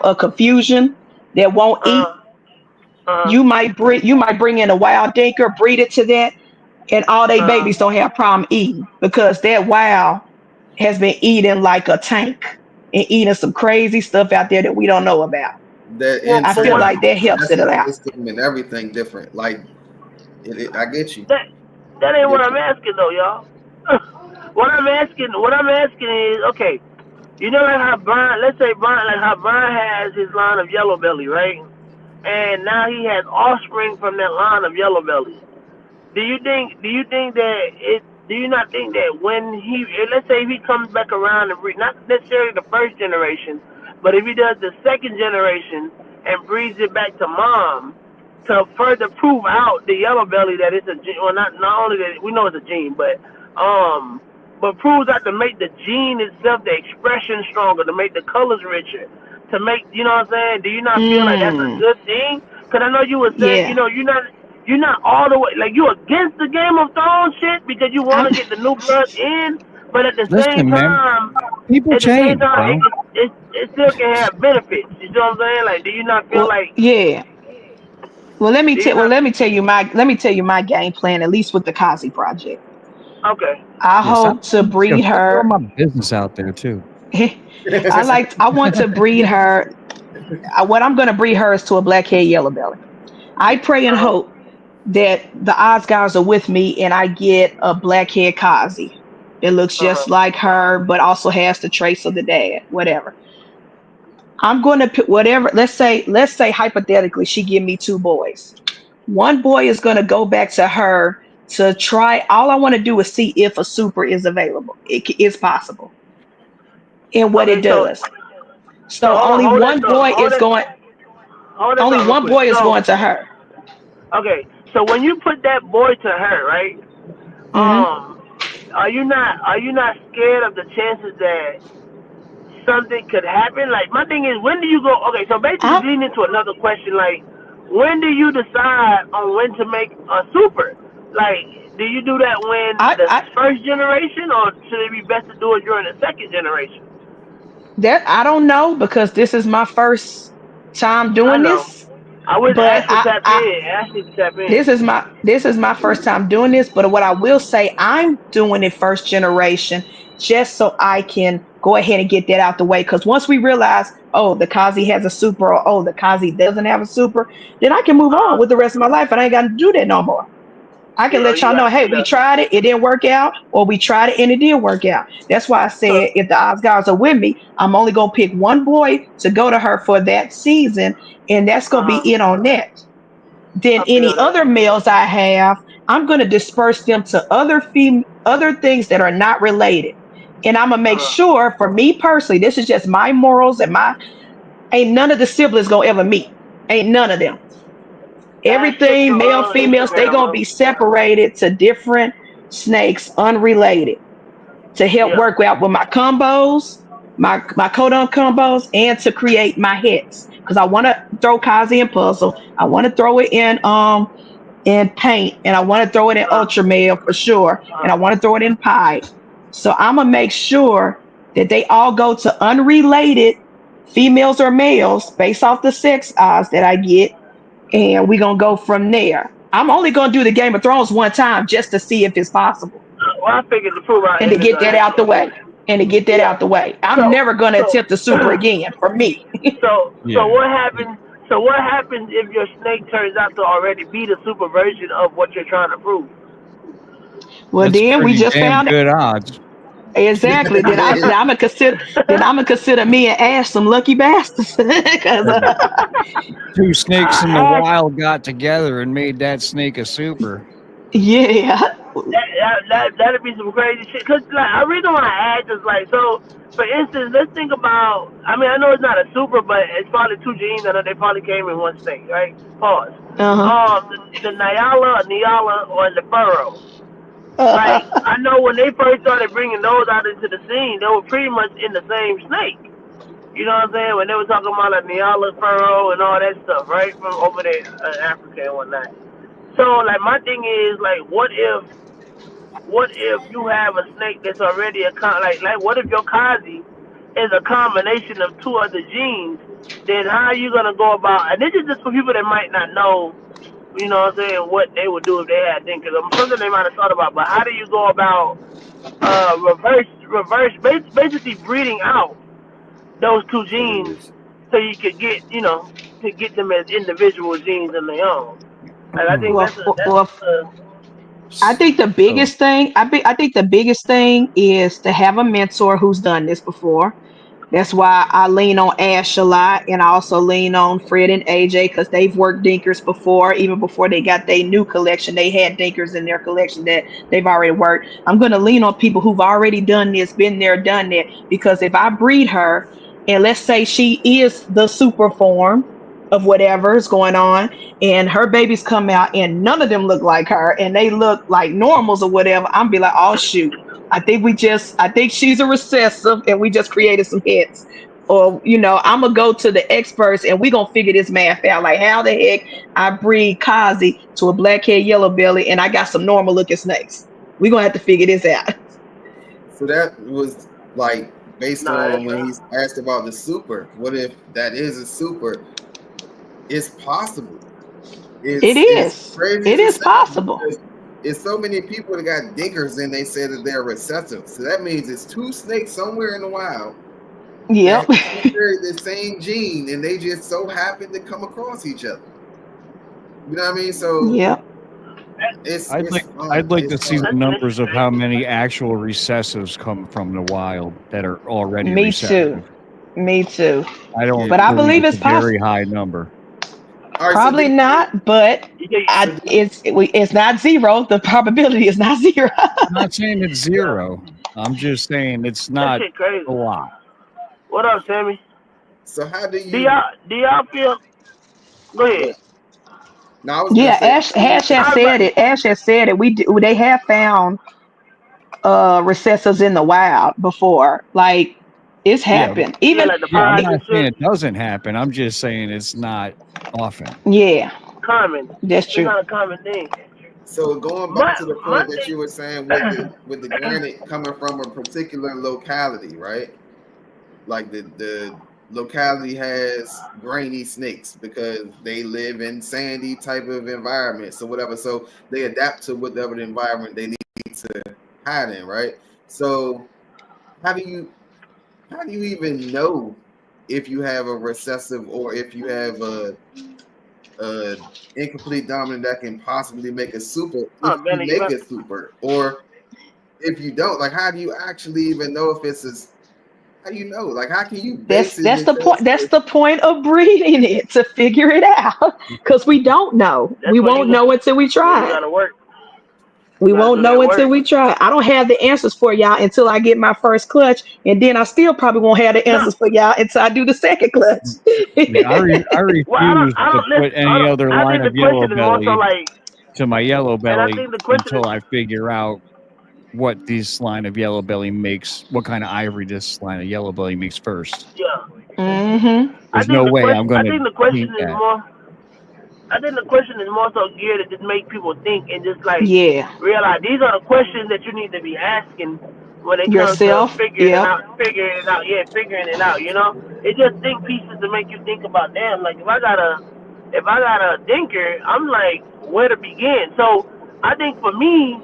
a confusion that won't eat. You might bring in a wild dinker, breed it to that, and all they babies don't have problem eating because that wild has been eating like a tank and eating some crazy stuff out there that we don't know about. I feel like that helps it out. And everything different. Like I get you. That ain't what I'm asking though, y'all. What I'm asking is, okay, like how Brian, let's say how Brian has his line of yellow belly, right? And now he has offspring from that line of yellow belly. Do you not think that when let's say if he comes back around and breed, not necessarily the first generation, but if he does the second generation and breeds it back to mom to further prove out the yellow belly that it's a gene, well, not only that we know it's a gene, but proves out to make the gene itself, the expression stronger, to make the colors richer, to make, you know what I'm saying? Do you not feel like that's a good thing? Because I know you were saying, you're not all the way, like, you against the Game of Thrones shit because you want to get the new blood in, but at the same time, people change, bro. It still can have benefits. You know what I'm saying? Like, do you not feel like? Yeah. Well, let me tell you my game plan, at least with the Kazi project. Okay. I hope to breed her. Throw my business out there too. I want to breed her. What I'm going to breed her is to a blackhead yellow belly. I pray and hope that the odds guys are with me and I get a blackhead Kazi. It looks just like her, but also has the trace of the dad. Whatever. I'm going to put whatever. Let's say hypothetically she give me 2 boys. One boy is going to go back to her to try. All I want to do is see if a super is available. It is possible. And what it does. So only one boy is going. Only one boy is going to her. Okay, so when you put that boy to her, right? Are you not scared of the chances that something could happen? Like, my thing is, when do you go? Okay, so basically leading into another question, like, when do you decide on when to make a super? Like, do you do that when the first generation, or should it be best to do it during the second generation? That I don't know, because this is my first time doing this. I would ask you to tap in. This is my first time doing this, but what I will say, I'm doing it first generation, just so I can go ahead and get that out the way. Because once we realize, oh, the Kazi has a super, or oh, the Kazi doesn't have a super, then I can move on with the rest of my life, and I ain't got to do that no more. I can let y'all know, hey, we tried it, it didn't work out, or we tried it and it did work out. That's why I said if the odds gods are with me, I'm only gonna pick one boy to go to her for that season, and that's gonna be it on that. Then any other males I have, I'm gonna disperse them to other things that are not related. And I'm gonna make sure, for me personally, this is just my morals and my ain't none of the siblings gonna ever meet. Ain't none of them. Everything, male, females, they gonna be separated to different snakes, unrelated, to help work out with my combos, my codon combos, and to create my hits. Because I want to throw Kazi in puzzle. I want to throw it in paint, and I want to throw it in ultra male for sure, and I want to throw it in pie. So I'm gonna make sure that they all go to unrelated females or males based off the sex odds that I get, and we're gonna go from there. I'm only gonna do the Game of Thrones one time just to see if it's possible. Well, I figured to prove our And to get innocence. that out the way. And to get that out the way. I'm never gonna attempt the super again for me. So Yeah. what happens? So what happens if your snake turns out to already be the super version of what you're trying to prove? Well, That's then we pretty just damn found it. good odds. Exactly. Then I'm gonna consider me and Ash some lucky bastards. 'Cause, Two snakes in the Ash, wild got together and made that snake a super. yeah. that'd be some crazy shit. Cause like I really want to add is like so. For instance, let's think about. I mean, I know it's not a super, but it's probably two genes. I know they probably came in one snake, right? Pause. Uh-huh. The Nyala, or the Furrow. Like I know when they first started bringing those out into the scene, they were pretty much in the same snake. You know what I'm saying? When they were talking about like Nyala Furrow and all that stuff, right? From over there in Africa and whatnot. So like my thing is like, what if you have a snake that's already like what if your Kazi is a combination of two other genes? Then how are you gonna go about? And this is just for people that might not know, you know what I'm saying, what they would do if they had Dinker. Something they might have thought about, but how do you go about basically breeding out those two genes so you could get to get them as individual genes in their own? Like I think Well, well, uh, I think the biggest thing, I think the biggest thing is to have a mentor who's done this before. That's why I lean on Ash a lot, and I also lean on Fred and AJ because they've worked Dinkers before. Even before they got their new collection, they had Dinkers in their collection that they've already worked. I'm going to lean on people who've already done this, been there, done that. Because if I breed her, and let's say she is the super form of whatever is going on, and her babies come out, and none of them look like her, and they look like normals or whatever, I'm be like, oh shoot. I think she's a recessive and we just created some hits. Or, I'm gonna go to the experts and we gonna figure this math out. Like how the heck I breed Kazi to a black-head yellow belly and I got some normal looking snakes. We're gonna have to figure this out. So that was like based on when he's asked about the super. What if that is a super? It's possible. It is. Crazy It is possible. It's so many people that got dinkers and they say that they're recessive. So that means it's two snakes somewhere in the wild. Yep. That carry the same gene and they just so happen to come across each other. You know what I mean? So yep. I'd like to see the numbers of how many actual recessives come from the wild that are already recessive. Me too. I don't. But I believe it's a possible. very high number. Right, probably not, but it's not zero. The probability is not zero. I'm not saying it's zero. I'm just saying it's not a lot. What up, Sammy? So how do you do y'all feel? Go ahead. No, I was Ash has said it. Ash has said it. They have found recessives in the wild before. Like it's happened. Even like I'm not saying it doesn't happen. I'm just saying it's not often. Yeah. Common. That's true. It's not a common thing. So going back to the point that you were saying with the granite coming from a particular locality, right? Like the locality has grainy snakes because they live in sandy type of environment. So whatever. So they adapt to whatever the environment they need to hide in, right? So how do you even know if you have a recessive or if you have a incomplete dominant that can possibly make a super if you Benny, make a super, or if you don't? Like, how do you actually even know if it's as how do you know? Like, how can you base it That's and the point. test That's the point of breeding it to figure it out. Because we don't know. that's We when won't know until we you try it. gotta work. We You gotta won't do know that until work. we try it. I don't have the answers for y'all until I get my first clutch, and then I still probably won't have the No, answers for y'all until I do the second clutch. Yeah, I well, refuse I to don't listen. put any other I line think the of yellow question is more so belly like, to my yellow and I belly think the question is, until I figure out what this line of yellow belly makes, what kind of ivory this line of yellow belly makes first. yeah. Hmm. There's no way I'm I going to think the question paint is that. more. I think the question is more so geared to just make people think and just like Yeah. realize these are the questions that you need to be asking when it comes to Yourself. Yep. figuring it out. You know, it just think pieces to make you think about damn. Like if I got a dinker, I'm like where to begin. So I think for me,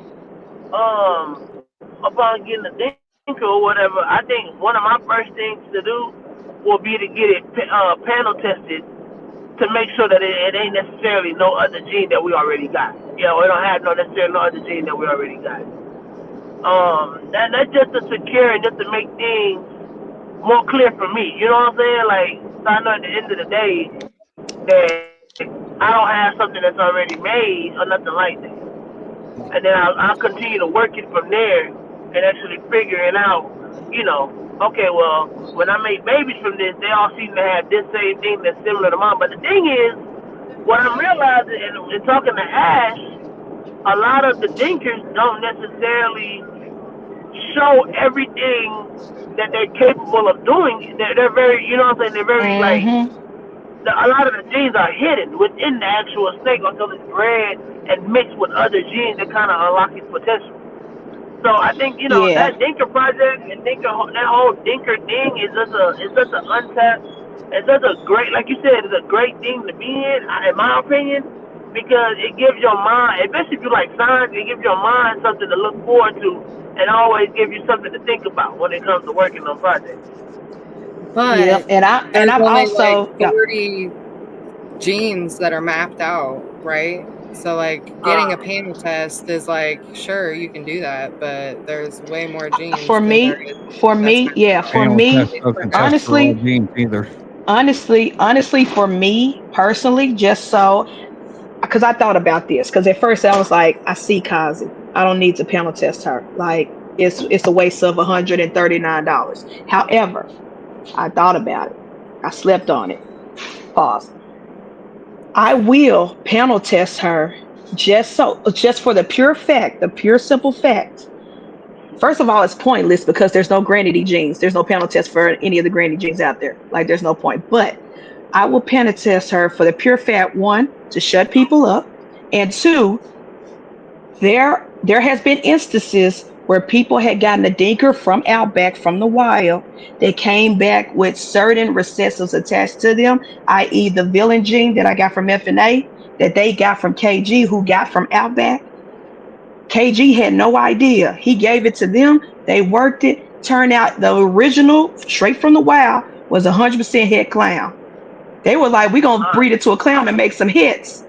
upon getting a dinker or whatever, I think one of my first things to do will be to get it panel tested to make sure that it ain't necessarily no other gene that we already got. Yeah, we don't have no other gene that we already got. That's just to secure and just to make things more clear for me. You know what I'm saying? Like, so I know at the end of the day that I don't have something that's already made or nothing like that. And then I'll continue to work it from there and actually figuring out, you know, okay, well, when I make babies from this, they all seem to have this same thing that's similar to mine. But the thing is, what I'm realizing and talking to Ash, a lot of the dinkers don't necessarily show everything that they're capable of doing. They're very, you know what I'm saying? They're very like Hmm. a lot of the genes are hidden within the actual snake until it's bred and mixed with other genes that kind of unlock its potential. So I think Yeah. that Dinker project and that whole Dinker thing is such an untapped, it's such a great, like you said, it's a great thing to be in my opinion, because it gives your mind, especially if you like science, it gives your mind something to look forward to and always give you something to think about when it comes to working on projects. Yep. But And there's I'm only like also, yeah. 40 genes that are mapped out, right? So like getting a panel test is like, sure, you can do that, but there's way more genes For than there me, is for that's me, mapped yeah, out. for Panel test me, It's doesn't test projected. for all honestly, genes either. honestly, for me personally, just so because I thought about this, because at first I was like, I see Kazi. I don't need to panel test her. Like it's a waste of $139. However, I thought about it. I slept on it. Pause. I will panel test her just for the pure fact, the pure simple fact. First of all, it's pointless because there's no granny genes. There's no panel test for any of the granny genes out there. Like there's no point. But I will panel test her for the pure fact, one, to shut people up, and two, there has been instances where people had gotten a dinker from Outback from the wild. They came back with certain recessives attached to them, i.e., the villain gene that I got from FNA that they got from KG, who got from Outback. KG had no idea. He gave it to them. They worked it. Turned out the original, straight from the wild, was 100% head clown. They were like, "We're gonna breed it to a clown and make some hits."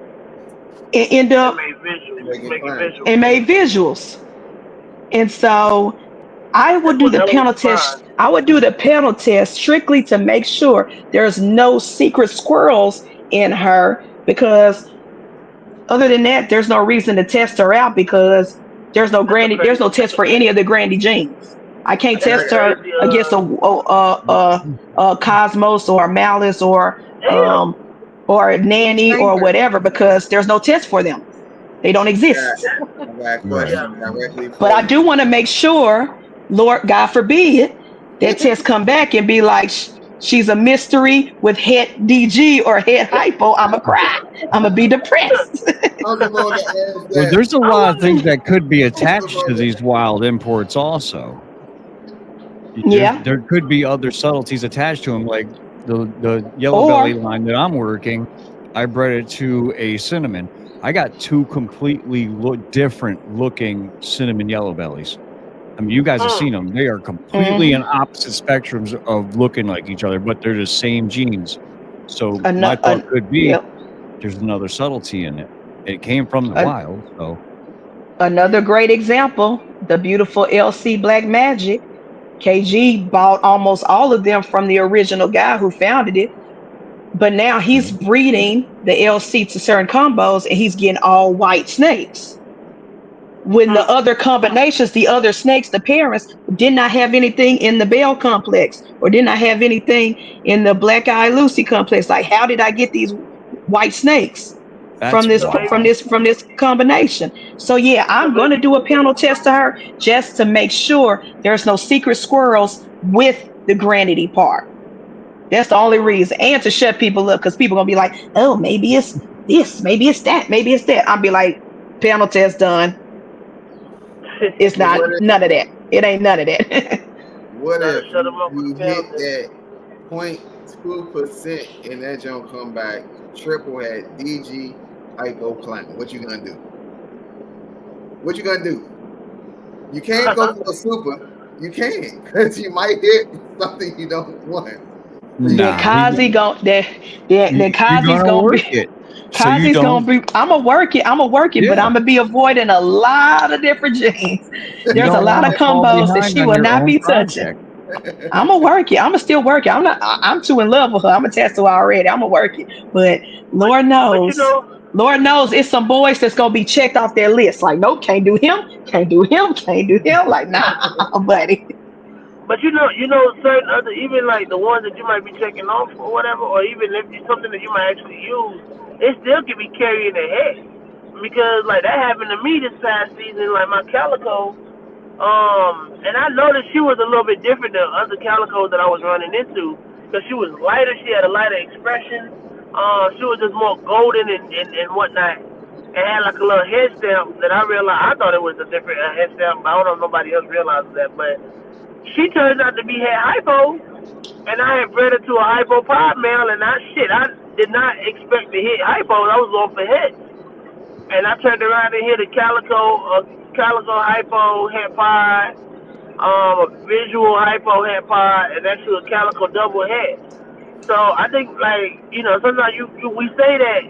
It ended And up make visuals, make it make it clown. visual. and made visuals. And so I would That's do what the hell of a panel surprise. test. I would do the panel test strictly to make sure there's no secret squirrels in her, because other than that, there's no reason to test her out because That's a there's crazy. no test for any of the Grandy genes. I can't That's a test her crazy. against a Cosmos or Malice Damn. um or Nanny or Stranger. whatever, because there's no test for them. They don't exist. I got a Right. Yeah. question directly But for I you. do want to make sure, Lord God forbid, that test come back and be like, she's a mystery with head DG or head hypo. I'ma cry. I'ma be depressed. I just wanted to ask Well, that. there's a I lot of things wonder. that could be I just attached to wanted these wild imports also. Yeah. There could be other subtleties attached to them, like the yellow belly Or line that I'm working. I bred it to a cinnamon. I got two completely different looking cinnamon yellow bellies. I mean, you guys have seen them. They are completely in opposite spectrums of looking like each other, but they're the same genes. So my thought could be there's another subtlety in it. It came from the wild. So another great example, the beautiful LC Black Magic. KG bought almost all of them from the original guy who founded it. But now he's breeding the LC to certain combos and he's getting all white snakes. When the other combinations, the other snakes, the parents did not have anything in the Bell complex or did not have anything in the Black Eye Lucy complex. Like, how did I get these white snakes from this combination? So yeah, I'm going to do a panel test to her just to make sure there's no secret squirrels with the Granity part. That's the only reason, and to shut people up because people gonna be like, "Oh, maybe it's this, maybe it's that, maybe it's that." I'll be like, "Panel test done. It's not none of that. It ain't none of that." What if you hit that 0.2% and that junk come back triple at DG hypo climate? What you gonna do? What you gonna do? You can't go for a super. You can't because you might hit something you don't want. Then Kazi's gonna be. Kazi's gonna be. I'ma work it, but I'm gonna be avoiding a lot of different genes. There's a lot of combos that she will not be touching. I'm gonna work it. I'm gonna still work it. I'm too in love with her. I'm gonna test her already. I'm gonna work it. But Lord knows, Lord knows, it's some boys that's gonna be checked off their list. Like, nope, can't do him. Can't do him. Can't do him. Like, nah, buddy. But you know, certain other, even like the ones that you might be checking off or whatever, or even if it's something that you might actually use, it still can be carrying their head. Because like that happened to me this past season, like my calico, and I noticed she was a little bit different than other calicos that I was running into, because she was lighter, she had a lighter expression, she was just more golden and whatnot, and had like a little head stamp that I realized, I thought it was a different head stamp, but I don't know if nobody else realized that, but she turned out to be head hypo, and I had bred her to a hypo pod male, and I did not expect to hit hypo. I was going for hits, and I turned around and hit a calico hypo head pod, a visual hypo head pod, and actually a calico double head. So I think, like, sometimes we say that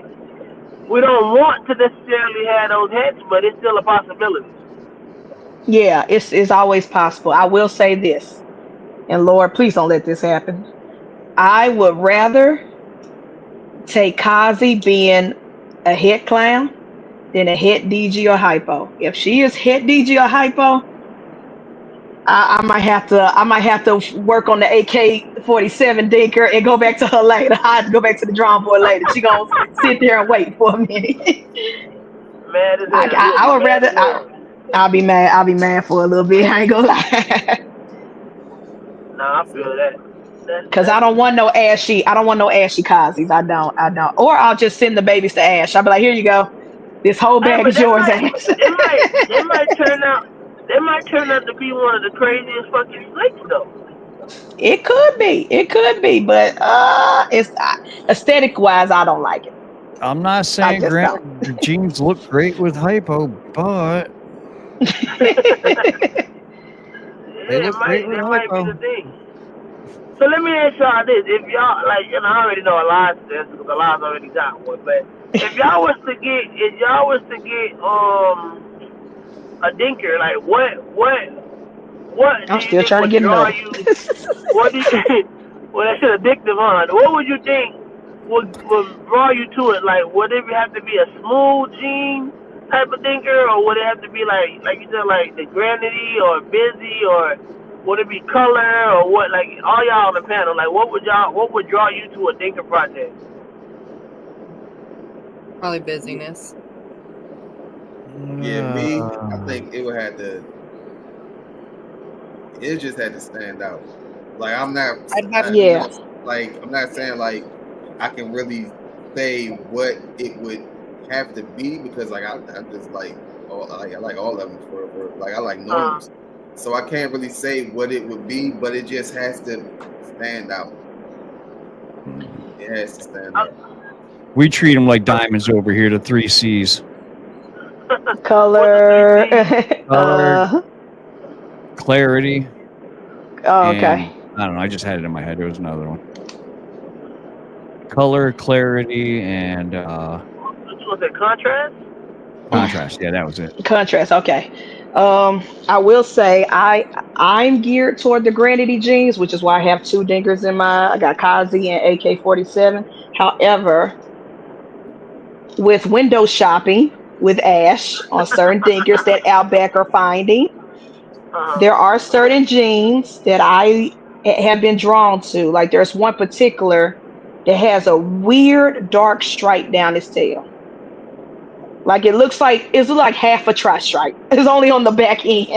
we don't want to necessarily have those hits, but it's still a possibility. Yeah, it's always possible. I will say this, and Lord, please don't let this happen. I would rather take Kazi being a hit clown than a hit DG or hypo. If she is hit DG or hypo, I might have to work on the AK-47 Dinker and go back to her later. I have to go back to the drawing board later. She gonna sit there and wait for a minute. Mad as hell. I would rather. I'll be mad. I'll be mad for a little bit. I ain't gonna lie. Nah, I feel that. Because I don't want no ashy. I don't want no ashy Kazis. I don't. Or I'll just send the babies to Ash. I'll be like, here you go. This whole bag is yours, Ash. They might turn out to be one of the craziest fucking snakes, though. It could be. But it's aesthetic wise, I don't like it. I'm not saying the genes look great with hypo, but they look great with hypo. Might be the thing. So let me ask y'all this: if y'all I already know Elias this because Elias already got one. But if y'all was to get a Dinker, like what I'm still trying to get another. What do you think? Well, that's addictive, huh? What would you think would draw you to it? Like, would it have to be a smooth gene type of Dinker, or would it have to be like you said, like the Granity or Busy, or would it be color, or what? Like, all y'all on the panel, like, what would draw you to a Dinker project? Probably busyness. Yeah, me, I think it would have to. It just had to stand out. Like, I'm not saying like I can really say what it would have to be, because like I just like I like all of them for like I like normals. So I can't really say what it would be, but it just has to stand out. It has to stand out. We treat them like diamonds over here, the 3 C's. Color, clarity. Oh, And okay. I don't know. I just had it in my head. There was another one. Color, clarity, and Was it contrast? contrast. Yeah, that was it. Contrast. Okay. I will say I'm geared toward the Granity jeans, which is why I have two Dinkers in my. I got Kazi and AK-47. However, with window shopping with Ash on certain Dinkers that Outback are finding, there are certain jeans that I have been drawn to. Like there's one particular that has a weird dark stripe down its tail. Like it's like half a tri stripe. It's only on the back end.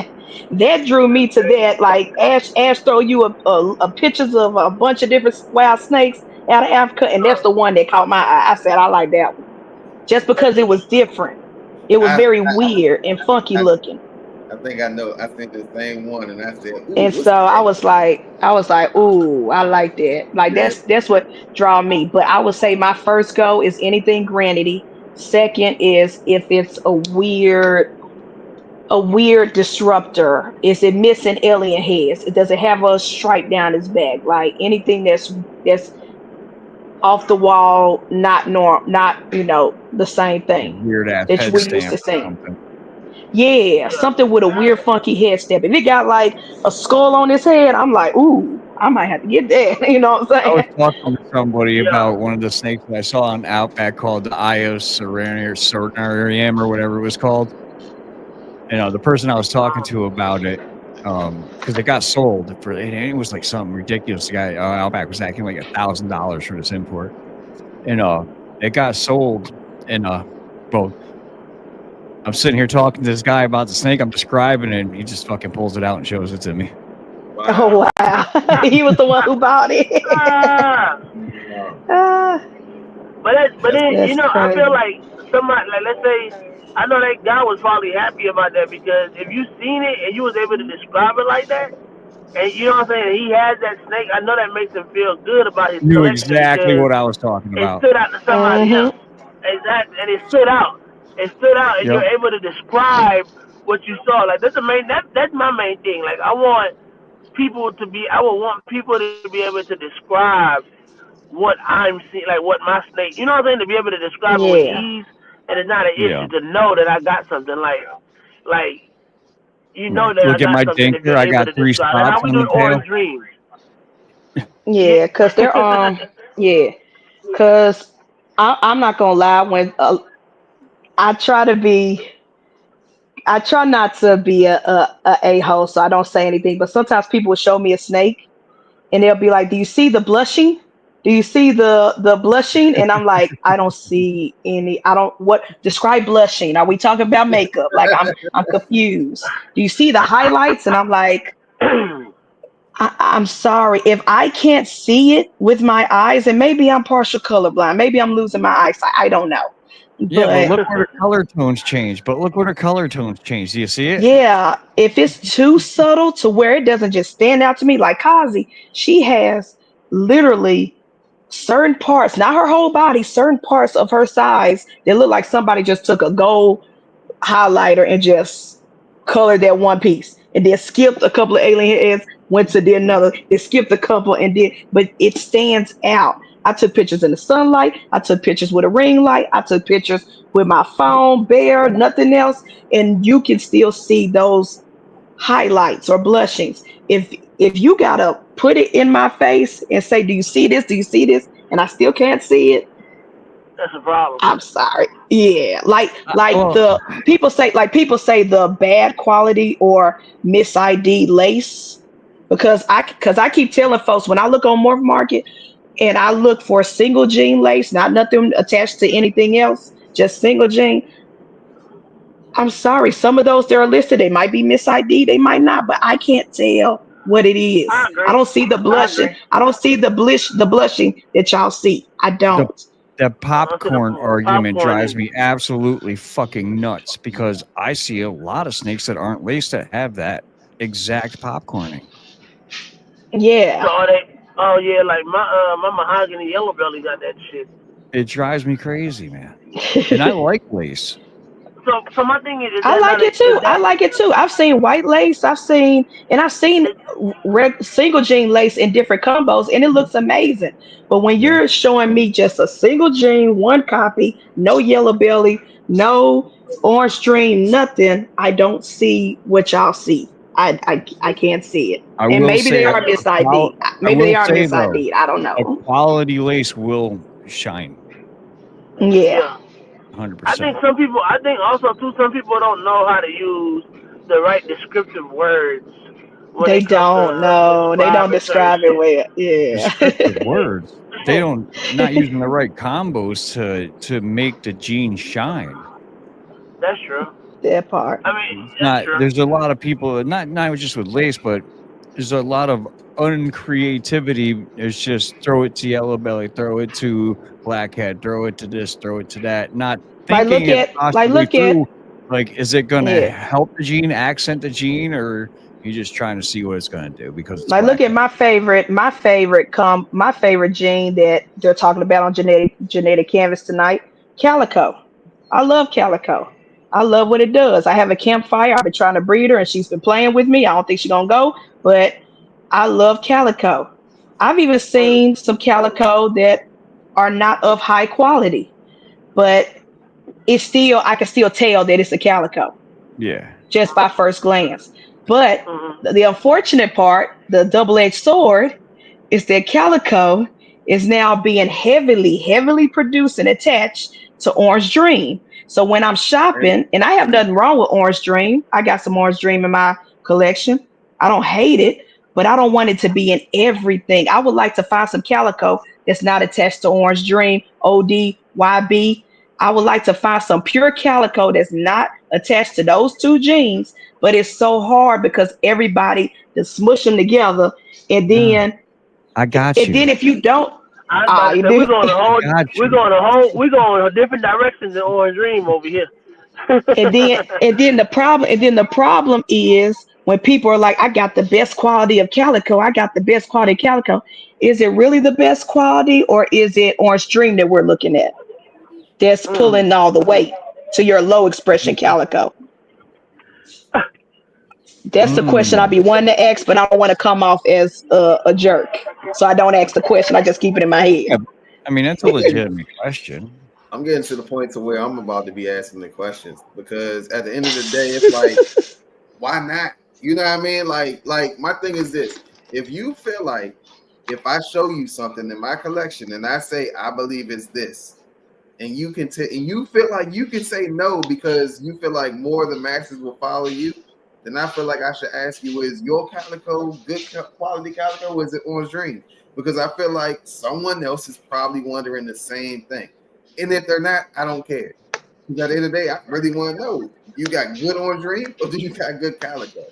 That drew me to that. Like Ash throw you a pictures of a bunch of different wild snakes out of Africa, and that's the one that caught my eye. I said I like that one just because it was different. It was I, very weird and funky I looking. I think I know. I think the same one, and I said, "Ooh, And what's so I that?" was like, ooh, I like that. Like Yeah, that's what draw me. But I would say my first go is anything Granity. Second is if it's a weird disruptor. Is it missing alien heads? It does it have a stripe down its back? Like anything that's off the wall, not not the same A thing weird ass that head we used to stamp or see. something. Yeah, something with a weird funky head stamp. If it got like a skull on his head, I'm like, ooh, I might have to get that. You know what I'm I was saying? talking to somebody Yeah. about one of the snakes that I saw on Outback called the Sornarium or whatever it was called. The person I was talking to about it, because it got sold for, and it was like something ridiculous. The guy Outback was asking like $1,000 for this import, and it got sold, and well, I'm sitting here talking to this guy about the snake. I'm describing it, and he just fucking pulls it out and shows it to me. Oh wow. wow, he was the one who bought it. Ah, Wow. Ah, but That's then that's I feel crazy. like somebody like let's say I know that guy was probably happy about that because if you seen it and you was able to describe it like that, and you know what I'm saying, he has that snake. I know that makes him feel good about his Knew collection exactly because what I was talking it about. stood out to somebody Hmm. else. Exactly, and it stood out. It stood out, and Yep. you're able to describe what you saw. Like that's my main thing. Like I would want people to be able to describe what I'm seeing, like what my snake. You know what I'm saying? To be able to describe it with Yeah, ease, and it's not an Yeah. issue to know that I got something. Like you know Right. that I Look at got my something if dinker. you're I able got to 3 describe. Like how spots we on doing the orange tail. dreams. Yeah. yeah, cause they're yeah, cause I'm not gonna lie when I try to be. I try not to be a hole, so I don't say anything. But sometimes people will show me a snake, and they'll be like, "Do you see the blushing? Do you see the blushing?" And I'm like, "I don't see any. I don't what describe blushing. Are we talking about makeup? Like I'm confused. Do you see the highlights?" And I'm like, I'm sorry if I can't see it with my eyes, and maybe I'm partial colorblind. Maybe I'm losing my eyesight. I don't know, Yeah, but but look what her color tones changed. Do you see it? yeah, if it's too subtle to where it doesn't just stand out to me, like Kazi, she has literally certain parts, not her whole body, certain parts of her size that look like somebody just took a gold highlighter and just colored that one piece and then skipped a couple of alien heads, went to did another, then skipped a couple and did, but it stands out. I took pictures in the sunlight. I took pictures with a ring light. I took pictures with my phone bare, nothing else. And you can still see those highlights or blushings. If you gotta put it in my face and say, "Do you see this? Do you see this?" and I still can't see it, That's a problem. I'm sorry. Yeah, Well, people say the bad quality or mis ID lace because I keep telling folks when I look on MorphMarket and I look for single gene lace, not nothing attached to anything else, just single gene. I'm sorry, some of those that are listed, they might be mis ID, they might not, but I can't tell what it is. I I agree. don't see the I blushing. agree. I don't see the blushing that y'all see. I the don't. the To the popcorn argument drives popcorning. me absolutely fucking nuts because I see a lot of snakes that aren't laced that have that exact popcorning. Yeah. So are they? Oh yeah, like my mahogany yellow belly got that shit. It drives me crazy, man. And I like lace. So my thing is I that like it too. I like it too. I've seen white lace. I've seen single jean lace in different combos, and it looks amazing. But when Yeah. you're showing me just a single jean, one copy, no yellow belly, no orange string, nothing, I don't see what y'all see. I can't see it. I And will maybe they say are mis ID. I Maybe they will are say mis though, ID. I don't a know. quality lace will shine Yeah, yeah. I think 100%. I think also too, some people don't know how to use the right descriptive words when they it comes don't to know. They don't describing certain describe it shit. well. Yeah. Descriptive words. They don't not using the right combos to make the jeans shine. That's true. That part. I mean, It's that's not. true. There's a lot of people, not just with lace, but there's a lot of uncreativity. It's just throw it to yellow belly, throw it to blackhead, throw it to this, throw it to that, not thinking it possibly Look at through. Like, is it going to yeah. help the gene, accent the gene, or you just trying to see what it's going to do because it's Like look at blackhead? my favorite gene that they're talking about on genetic canvas tonight. Calico. I love calico. I love what it does. I have a campfire. I've been trying to breed her and she's been playing with me. I don't think she's gonna go, but I love calico. I've even seen some calico that are not of high quality, but it's still I can still tell that it's a calico Yeah. just by first glance. But Mm-hmm. the unfortunate part, the double-edged sword, is that calico is now being heavily produced and attached to Orange Dream. So when I'm shopping, and I have nothing wrong with Orange Dream, I got some Orange Dream in my collection. I don't hate it, but I don't want it to be in everything. I would like to find some calico that's not attached to Orange Dream, OD, YB. I would like to find some pure calico that's not attached to those two genes, but it's so hard because everybody to smush them together, and No, then I got you. if you don't, I was about to you say do. I got you. we're going a different direction than Orange Dream over here. And then the problem is when people are like, I got the best quality of calico, I got the best quality of calico. Is it really the best quality, or is it Orange Dream that we're looking at that's Mm. pulling all the weight to your low expression calico? That's the question I Mm. be wanting to ask, but I don't want to come off as a jerk. So I don't ask the question. I just keep it in my head. Yeah, I mean, that's a legitimate question. I'm getting to the point to where I'm about to be asking the questions because at the end of the day, it's like, why not? You know what I mean? Like my thing is this: if you feel like if I show you something in my collection and I say I believe it's this, and you can and you feel like you can say no because you feel like more of the masses will follow you, then I feel like I should ask you: is your calico good quality calico, or is it Orange Dream? Because I feel like someone else is probably wondering the same thing. And if they're not, I don't care. Because at the end of the day, I really want to know: you got good Orange Dream, or do you got good calico?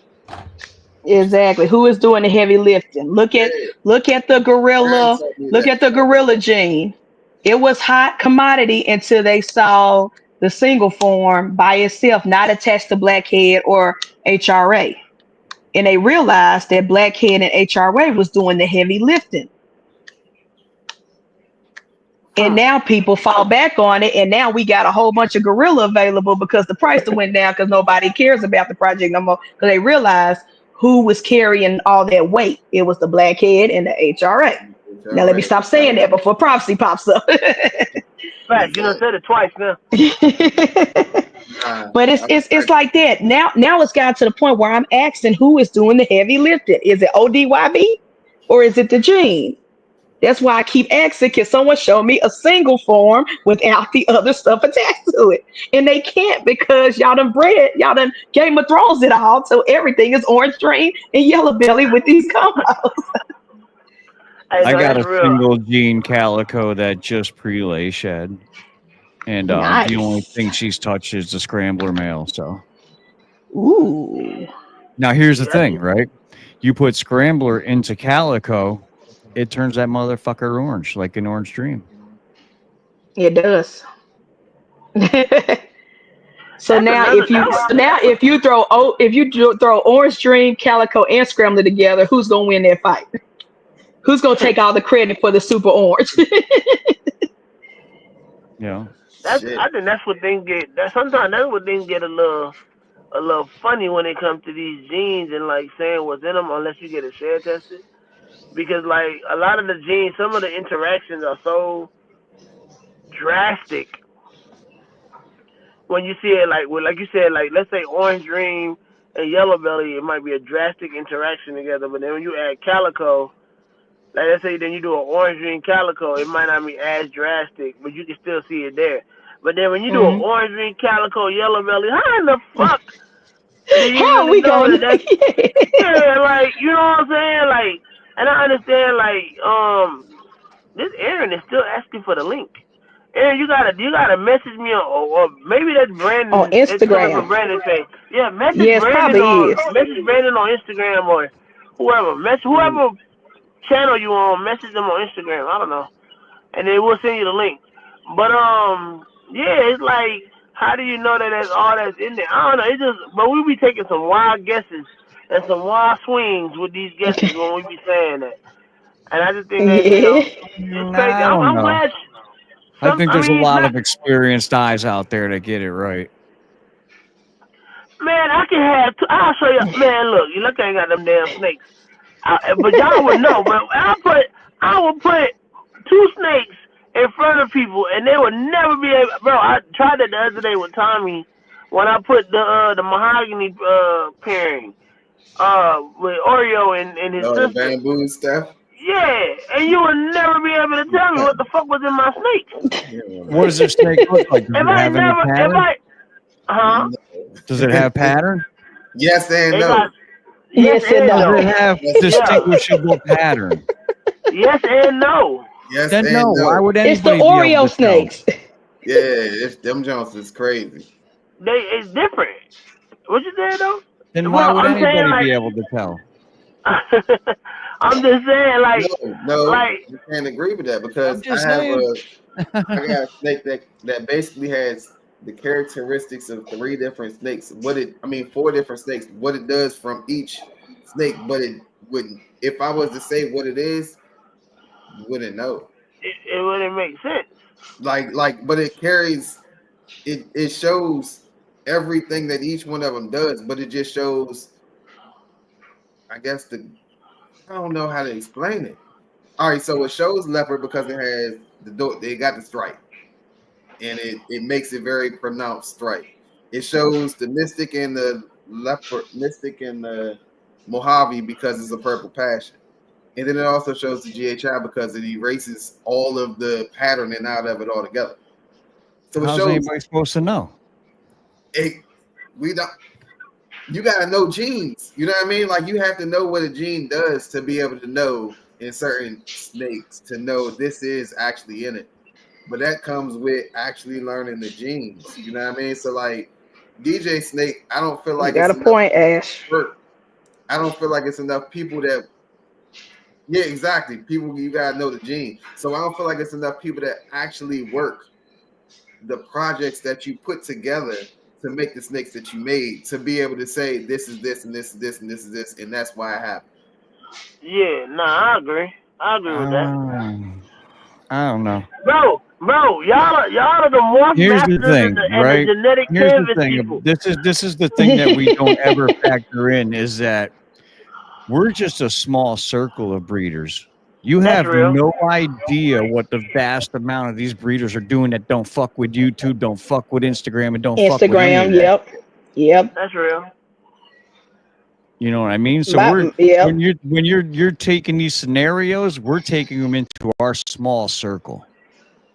Exactly. Who is doing the heavy lifting? Yeah, Look at the parents gorilla. told me Look that. at the gorilla gene. It was hot commodity until they saw the single form by itself, not attached to blackhead or HRA. And they realized that blackhead and HRA was doing the heavy lifting. And now people fall back on it, and now we got a whole bunch of gorilla available because the price went down because nobody cares about the project no more because they realized who was carrying all that weight. It was the blackhead and the HRA. All Now let me right. stop saying that before prophecy pops up. Fact, you done said it twice now. Nah, But it's like that. Now it's gotten to the point where I'm asking who is doing the heavy lifting. Is it ODYB or is it the gene? That's why I keep asking, can someone show me a single form without the other stuff attached to it? And they can't because y'all done Game of Thrones it all. So everything is orange dream and yellow belly with these combos. Hey, I no, got that's a real. single gene calico that just pre-lay shed, and the only Nice. thing she's touched is the scrambler male. So Ooh. now here's the See, that's thing, right? You put scrambler into calico, it turns that motherfucker orange, like an orange dream. It does. So that's now another. if you throw orange dream, calico, and scrambler together, who's gonna win that fight? Who's gonna take all the credit for the super orange? You know, Shit. I think that's what things get. That sometimes that's what things get a little funny when it comes to these genes and like saying what's in them unless you get it share tested. Because like a lot of the genes, some of the interactions are so drastic when you see it like you said, like let's say orange dream and yellow belly, it might be a drastic interaction together. But then when you add calico, like let's say then you do an orange dream calico, it might not be as drastic, but you can still see it there. But then when you do an Mhm. orange dream calico yellow belly, how in the fuck do you How really we know that going? that's yeah, like you know what I'm saying? Like, and I understand this Aaron is still asking for the link. Aaron, you gotta message me or maybe that's On Brandon. It's coming from Instagram? Brandon's page. Yeah, Yes, probably is. message Brandon on Instagram or whoever. Whoever channel you on, message them on Instagram. I don't know, and then we'll send you the link. But yeah, it's like, how do you know that that's all that's in there? I don't know. It's just, but we be taking some wild guesses and some wild swings with these guesses when we be saying that, and I just think that Yeah. it's crazy. I don't I'm know. glad. I think I there's a mean, lot not of experienced eyes out there that get it right. man. I can have. I'll show you. Man, look, you look, I ain't got them damn snakes. But y'all would know. But I would put two snakes in front of people, and they would never be able. Bro, I tried it the other day with Tommy when I put the mahogany pairing with Oreo and his Oh, the sister. bamboo stuff. Yeah, and you would never be able to tell me what the fuck was in my snake. Yeah, What does this snake look like? Does If it I have any never, if pattern? I, huh? Does it have pattern? Yes and It no. got yes Yes and and Does no. no. it have Yes and Yeah, no. distinguishable pattern? yes and no. Yes Then and no. Why no. would It's the anybody be able Oreo to tell? snakes. Yeah, it's them Jones is crazy. It's different. What you said though? Then why Well, would I'm saying anybody like be able to tell? I'm just saying No, like you can't agree with that I'm because just saying. I got a snake that basically has the characteristics of three different snakes. Four different snakes. What it does from each snake, but it wouldn't. If I was to say what it is, you wouldn't know. it wouldn't make sense. But it carries. It shows everything that each one of them does, but it just shows. I guess I don't know how to explain it. All right, so it shows leopard because it has they got the stripe, and it makes it very pronounced stripe. It shows the mystic and the mystic and the Mojave because it's a purple passion, and then it also shows the GHI because it erases all of the patterning out of it altogether. So it How's shows anybody supposed to know? it. We don't. You gotta know genes. You know what I mean? Like you have to know what a gene does to be able to know in certain snakes to know this is actually in it. But that comes with actually learning the genes. You know what I mean? So like DJ Snake, I don't feel You like got it's a enough point, Ash. work. I don't feel like it's enough people that yeah, exactly. People you gotta know the gene. So I don't feel like it's enough people that actually work the projects that you put together to make the snakes that you made to be able to say this is this and this is this and this is this and that's why it happened. Yeah, nah, I agree. I agree with that. I don't know. Bro, y'all are the morph Here's the masters and thing, the right? genetic Here's the canvas thing. people. This is the thing that we don't ever factor in is that we're just a small circle of breeders. You That's have real. no idea what the vast amount of these breeders are doing that don't fuck with YouTube, don't fuck with Instagram, and don't fuck with any of Instagram, that. yep. Yep. That's real. You know what I mean? So Yep. when you're taking these scenarios, we're taking them into our small circle.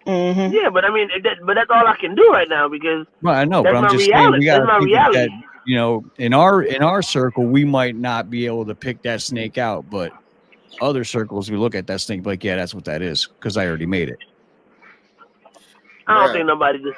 Mm-hmm. Yeah, but I mean, but that's all I can do right now because Well, I know, but that's I'm my just saying we reality. got That's to my think reality. that you know in our circle we might not be able to pick that snake out, but other circles we look at that snake like, yeah, that's what that is because I already made it. I don't Bruh, think nobody just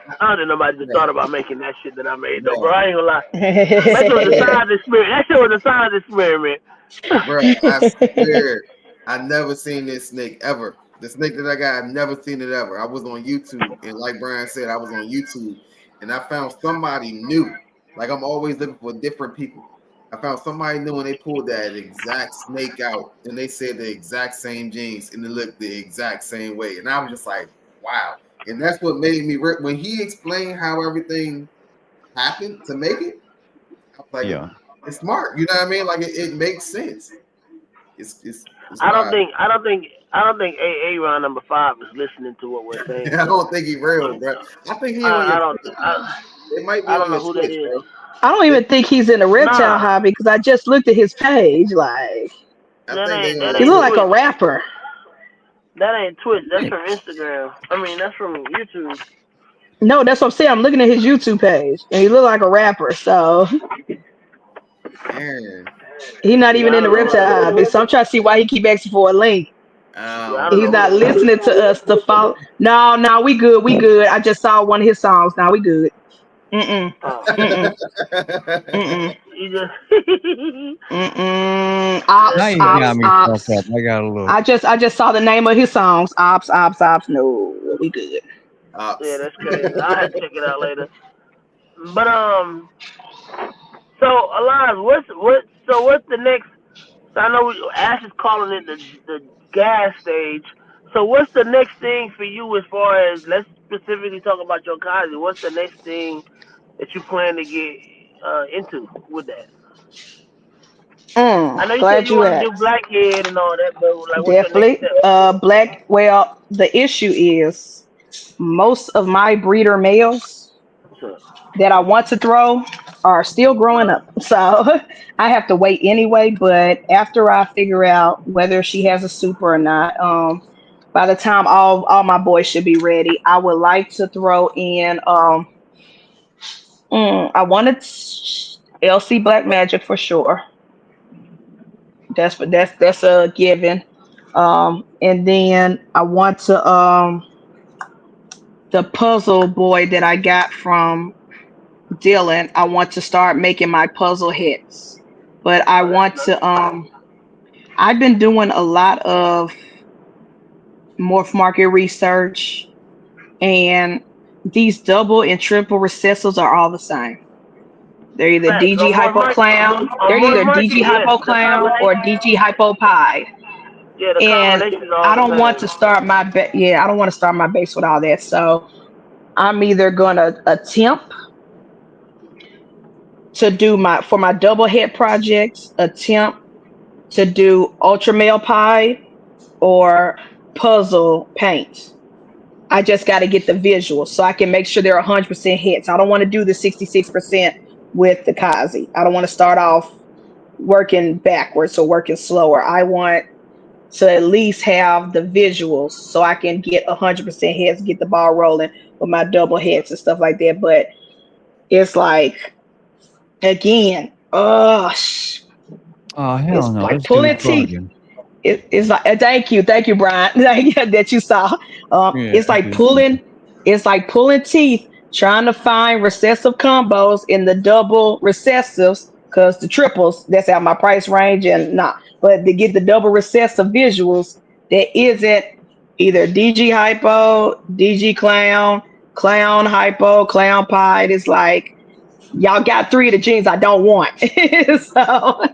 thought about making that shit that I made though, bro. bruh, I ain't gonna lie. That shit was a science experiment. That shit was a science experiment. bruh, I swear I never seen this snake ever. The snake that I got, I've never seen it ever. I was on YouTube, and like Brian said, I was on YouTube, and I found somebody new. Like I'm always looking for different people. I found somebody new, and they pulled that exact snake out, and they said the exact same genes, and it looked the exact same way. And I was just like, wow. And that's what made me when he explained how everything happened to make it. I was like, Yeah. it's smart. You know what I mean? Like it makes sense. It's I don't wild. think AA round number 5 is listening to what we're saying. I don't think he real, bro. I think he on I your. don't It might be I on don't know your who that Twitch, is. bro. I don't even think he's in the reptile Nah, hobby because I just looked at his page. Like I think they on that he your look ain't like Twitch. a Twitch. rapper. That ain't Twitch. That's Hey, from Instagram. I mean, that's from YouTube. No, that's what I'm saying. I'm looking at his YouTube page, and he look like a rapper. So Man, he's not Yeah, even I in don't the know who that reptile hobby. is. So I'm trying to see why he keep asking for a link. Yeah, I don't He's know who not that is. listening to us to follow. No, no, we good. We good. I just saw one of his songs. Now we good. Mm-mm. Oh, Mm-mm. Mm-mm. you just. Mm-mm. now Ops, you got ops, me fucked ops. up. I gotta look. I just saw the name of his songs. Ops, ops, ops. No, we good. Yeah, Ops. that's crazy. I'll have to check it out later. But so Alon, what's the next? So I know Ash is calling it the gas stage. So what's the next thing for you as far as let's specifically talk about your Kazi? What's the next thing that you plan to get into with that? I know you said Glad you you want to do asked. Blackhead and all that, but like, what's your next Definitely. step? Black. Well, the issue is most of my breeder males So, that I want to throw are still growing up. So I have to wait anyway. But after I figure out whether she has a super or not, by the time all my boys should be ready, I would like to throw in I wanted LC Black Magic for sure. That's a given. And then I want to the puzzle boy that I got from Dylan. I want to start making my puzzle hits, but I oh, that's want nice. to I've been doing a lot of MorphMarket research, and these double and triple recessives are all the same. They're either Facts. DG Hypo Clown, On they're Morph either Market, DG yes. Hypo The Clown or combination, DG Hypo Pie. yeah, the And combination's all I the don't want same. to start my I don't want to start my base with all that. So I'm either gonna attempt to do my double head projects, attempt to do ultra male pie or puzzle paint. I just got to get the visuals so I can make sure they're 100% hits. I don't want to do the 66% with the Kazi. I don't want to start off working backwards or working slower. I want to at least have the visuals so I can get 100% hits, get the ball rolling with my double hits and stuff like that. But it's like, again, Oh hell it's no, like this dude's pulling teeth. bugging. It's like thank you, Brian, that you saw. Yeah, It's like this dude. pulling teeth, trying to find recessive combos in the double recessives, because the triples that's out my price range and not. But to get the double recessive visuals, that isn't either DG hypo, DG clown, clown hypo, clown pie. It's like y'all got three of the genes I don't want. So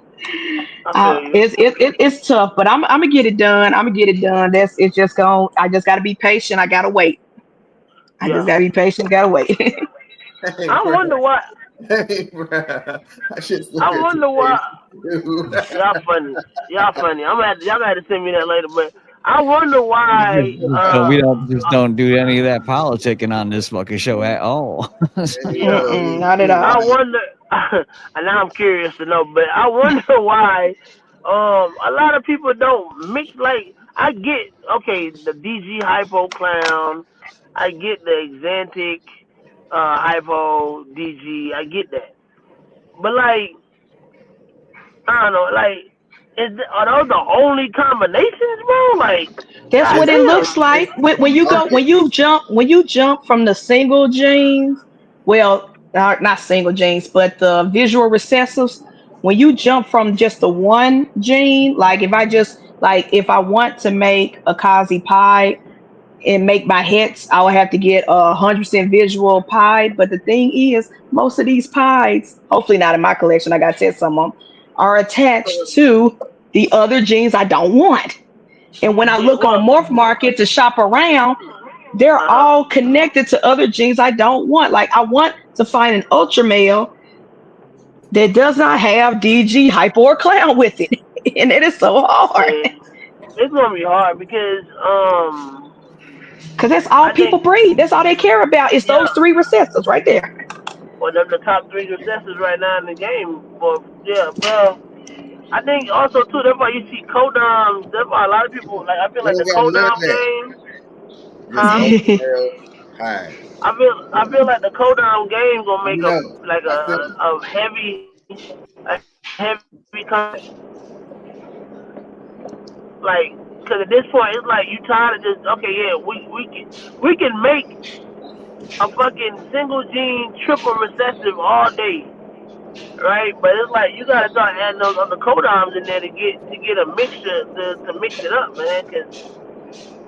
I feel you. it's tough, but I'm gonna get it done. I'm gonna get it done. That's it's just going. I just gotta be patient. I gotta wait. I just Yeah. gotta be patient. Gotta wait. Hey, I bro. wonder why. Hey, bro. I should I look at wonder your why. face, dude. Y'all funny. Y'all funny. Y'all gotta send me that later. But I wonder why. So we don't just don't do any of that politicking on this fucking show at all. Hey, Yeah. bro. Mm-mm, not at I all. wonder. And now I'm curious to know. But I wonder why. A lot of people don't mix. Like I get okay, the DG hypo clown. I get the Xantic hypo DG. I get that. But like I don't know, like are those the only combinations, bro? Like, That's what it goddamn. looks like when you go Market. when you jump from the single genes. Well, not single genes, but the visual recessives. When you jump from just the one gene, like if I want to make a Kazi pie and make my hits, I would have to get 100% visual pie. But the thing is, most of these pies, hopefully not in my collection, I got to test some of them, are attached to the other genes I don't want. And when I Yeah, look on well, MorphMarket to shop around, they're all connected to other genes I don't want. Like I want to find an ultra male that does not have DG hypo or clown with it. And it is so hard. And it's gonna be hard because Because that's all I people think breed. That's all they care about is those three recessives right there. well the top three recessives right now in the game. But yeah, well I think also too that's why you see codoms. That's why a lot of people like. I feel We like don't the got none of codom that. game, Just huh? ultra male high. I feel like the codom game gonna make No, I think a heavy like because at this point it's like you tired of just okay yeah we can make a fucking single gene triple recessive all day right but it's like you gotta start adding those other codoms in there to get a mixture to mix it up man because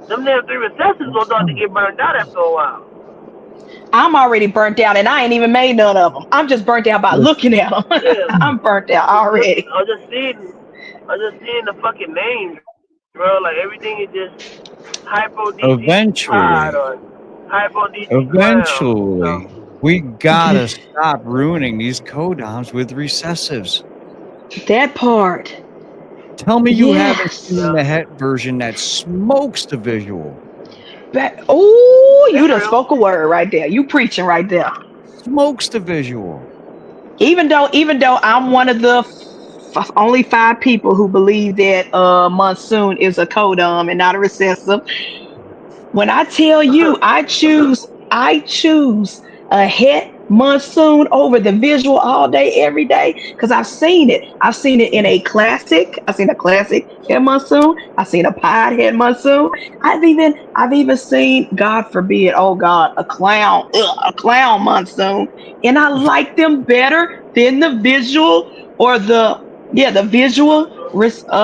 them damn three recessives gonna start to get burned out after a while. I'm already burnt out and I ain't even made none of them. I'm just burnt out by looking at them. Yeah, I'm burnt out just looking already. or just seeing the fucking names, bro. Like everything is just hypo DG pod Eventually, or hypo DG clown. eventually, So we gotta stop ruining these codoms with recessives. That part. Tell me you haven't Yes. seen yeah, the het version that smokes the visual. Oh, you it's done real. spoke a word right there. You preaching right there. Smokes the visual. Even though I'm one of the only 5 people who believe that monsoon is a codom and not a recessive. When I tell you I choose a het monsoon over the visual all day, every day, because I've seen it. I've seen it in a classic. I've seen a classic het monsoon. I've seen a pied het monsoon. I've even seen, God forbid, oh God, a clown monsoon. And I like them better than the visual or the visual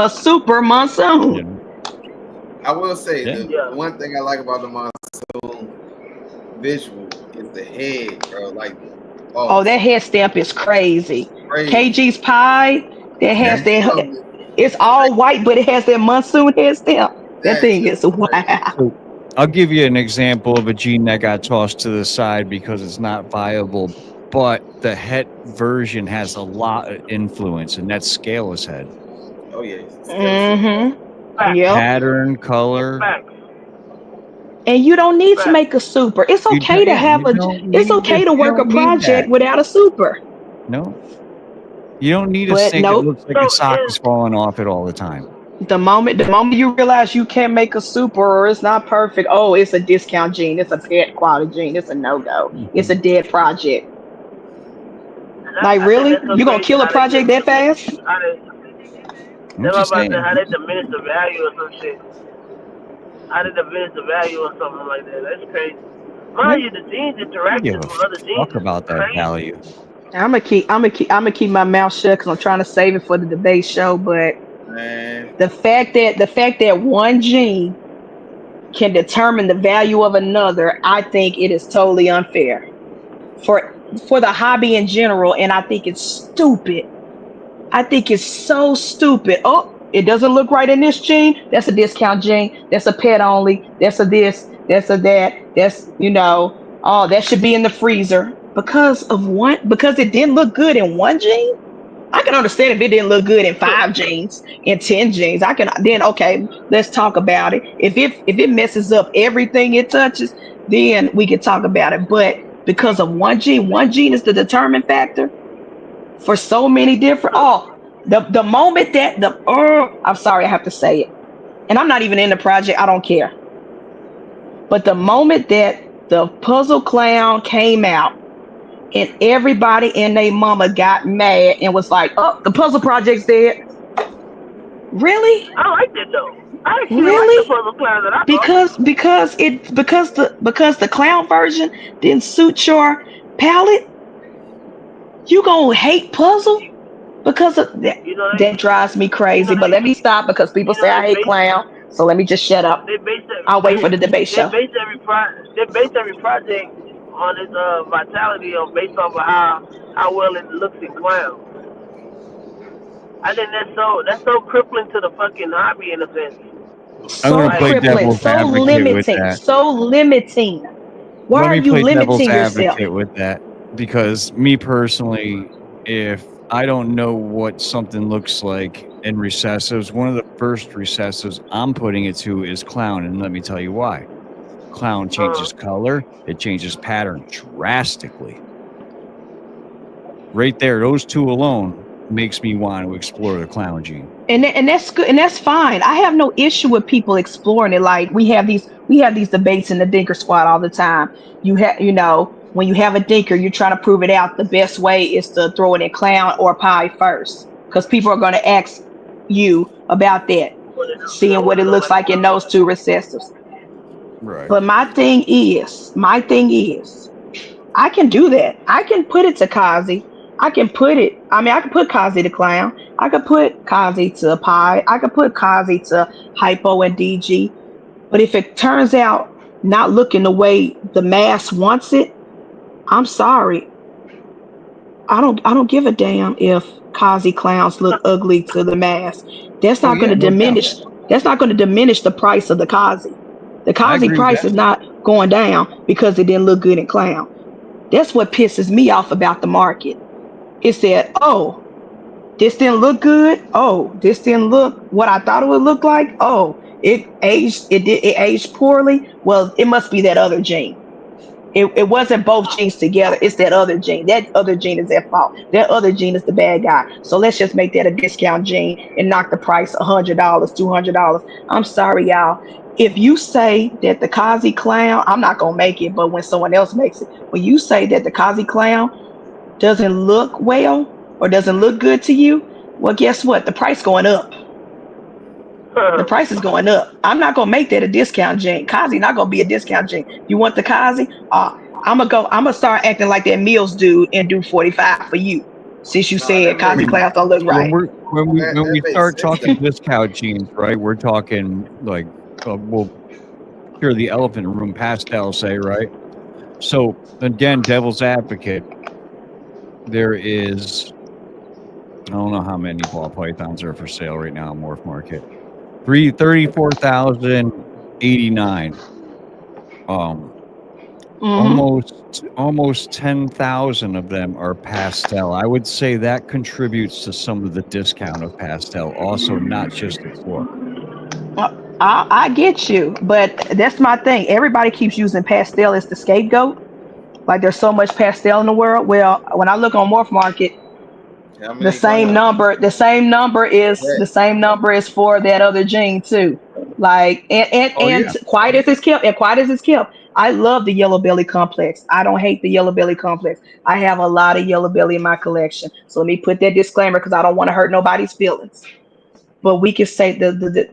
super monsoon. You know? I will say Yeah. the one thing I like about the monsoon visual is the head, bro. Like, Oh, boss, that head stamp is crazy. crazy. KG's pie that has Yeah. that. Love it. It's all white, but it has that monsoon head stamp. That That thing shit is is crazy. wow. So I'll give you an example of a gene that got tossed to the side because it's not viable, but the het version has a lot of influence, and that's scaleless head. Oh yeah, scale shit. Mm-hmm. Facts, Yep. Pattern, color. facts, And you don't need to facts. make a super. It's You okay don't, to yeah, have you a. don't It's need okay it. to You work a don't need that. project without a super. No, you don't need a But snake that nope. looks like So its sock is falling off it all the time. The moment you realize you can't make a super or it's not perfect, oh, it's a discount gene. It's a bad quality gene. It's a no go. It's a Mhm. dead project. and Like I think really, that's so you gonna crazy kill a how they project just that fast? how they I'm that's what I'm just about to say saying. how they diminish the value or some shit. How they diminish the value or something like that. That's crazy. Yeah, Mind you, the genes I give interactions a with other genes fuck is about that crazy. value. I'm gonna keep my mouth shut because I'm trying to save it for the debate show. But Man, the fact that one gene can determine the value of another, I think it is totally unfair for for the hobby in general, and I think it's stupid. I think it's so stupid. Oh, it doesn't look right in this gene. That's a discount gene. That's a pet only. That's a this. That's a that. Oh, that should be in the freezer because of one. Because it didn't look good in one gene. I can understand if it didn't look good in 5 genes, in 10 genes. I can then okay, let's talk about it. If it messes up everything it touches, then we can talk about it. But because of one gene is the determinant factor for so many different. Oh, the moment that I'm sorry, I have to say it, and I'm not even in the project. I don't care. But the moment that the puzzle clown came out and everybody and their mama got mad and was like, "Oh, the puzzle project's dead." Really? I like that though. I actually like the Really? puzzle clowns that I thought. Because the clown version didn't suit your palette, you gonna hate puzzle because of that. You know That drives me crazy. But let me stop because people say I they hate clown. So let me just shut up. they base I'll wait for the debate show. they base every project on its vitality on based off of how well it looks in clowns. I think that's so crippling to the fucking hobby in a sense. I'm So going to play crippling, devil's so advocate with limiting, that. so limiting. Why Let are me you play devil's limiting yourself? advocate with that, because me personally, if I don't know what something looks like in recessives, one of the first recessives I'm putting it to is clown, and let me tell you why. Clown changes color, it changes pattern drastically. Right there, those two alone makes me want to explore the clown gene. And that's good and that's fine. I have no issue with people exploring it. Like we have these debates in the Dinker squad all the time. When you have a Dinker, you're trying to prove it out. The best way is to throw it in clown or pie first, because people are going to ask you about that, seeing what it looks like in those two recessives. Right. But my thing is, I can do that. I can put it to Kazi. I can put Kazi to clown. I could put Kazi to pi. I could put Kazi to hypo and DG. But if it turns out not looking the way the mass wants it, I'm sorry. I don't give a damn if Kazi clowns look ugly to the mass. That's Oh not going yeah, to no doubt. diminish the price of the Kazi. The I Kazi agree with price that. is not going down because it didn't look good in clown. That's what pisses me off about the market. It said, "Oh, this didn't look good. Oh, this didn't look what I thought it would look like. Oh, it aged poorly. Well, it must be that other gene. It wasn't both genes together. It's that other gene. That other gene is at fault. That other gene is the bad guy. So let's just make that a discount gene and knock the price $100, $200. I'm sorry, y'all. If you say that the Kazi clown, I'm not gonna make it, but when someone else makes it, when you say that the Kazi clown doesn't look well or doesn't look good to you, well, guess what? The price going up. The price is going up. I'm not gonna make that a discount gene. Kazi not gonna be a discount gene. You want the Kazi? I'm gonna start acting like that Meals dude and do 45 for you. Since you No, that said Kazi makes clouds don't look When right. we're when that we makes start sense talking though. discount genes, right? We're talking like we'll hear the elephant in the room pastel say, right? So again, devil's advocate, there is, I don't know how many ball pythons are for sale right now on MorphMarket. 34,089. Um, Hmm. almost 10,000 of them are pastel. I would say that contributes to some of the discount of pastel. Also, not just its look. I get you, but that's my thing. Everybody keeps using pastel as the scapegoat. Like there's so much pastel in the world. Well, when I look on Morph Market, How the many same clowns? number the same number is for that other gene too. Like Oh yeah. quiet as it's kept, I love the yellow belly complex. I don't hate the yellow belly complex. I have a lot of yellow belly in my collection, so let me put that disclaimer because I don't want to hurt nobody's feelings. But we can say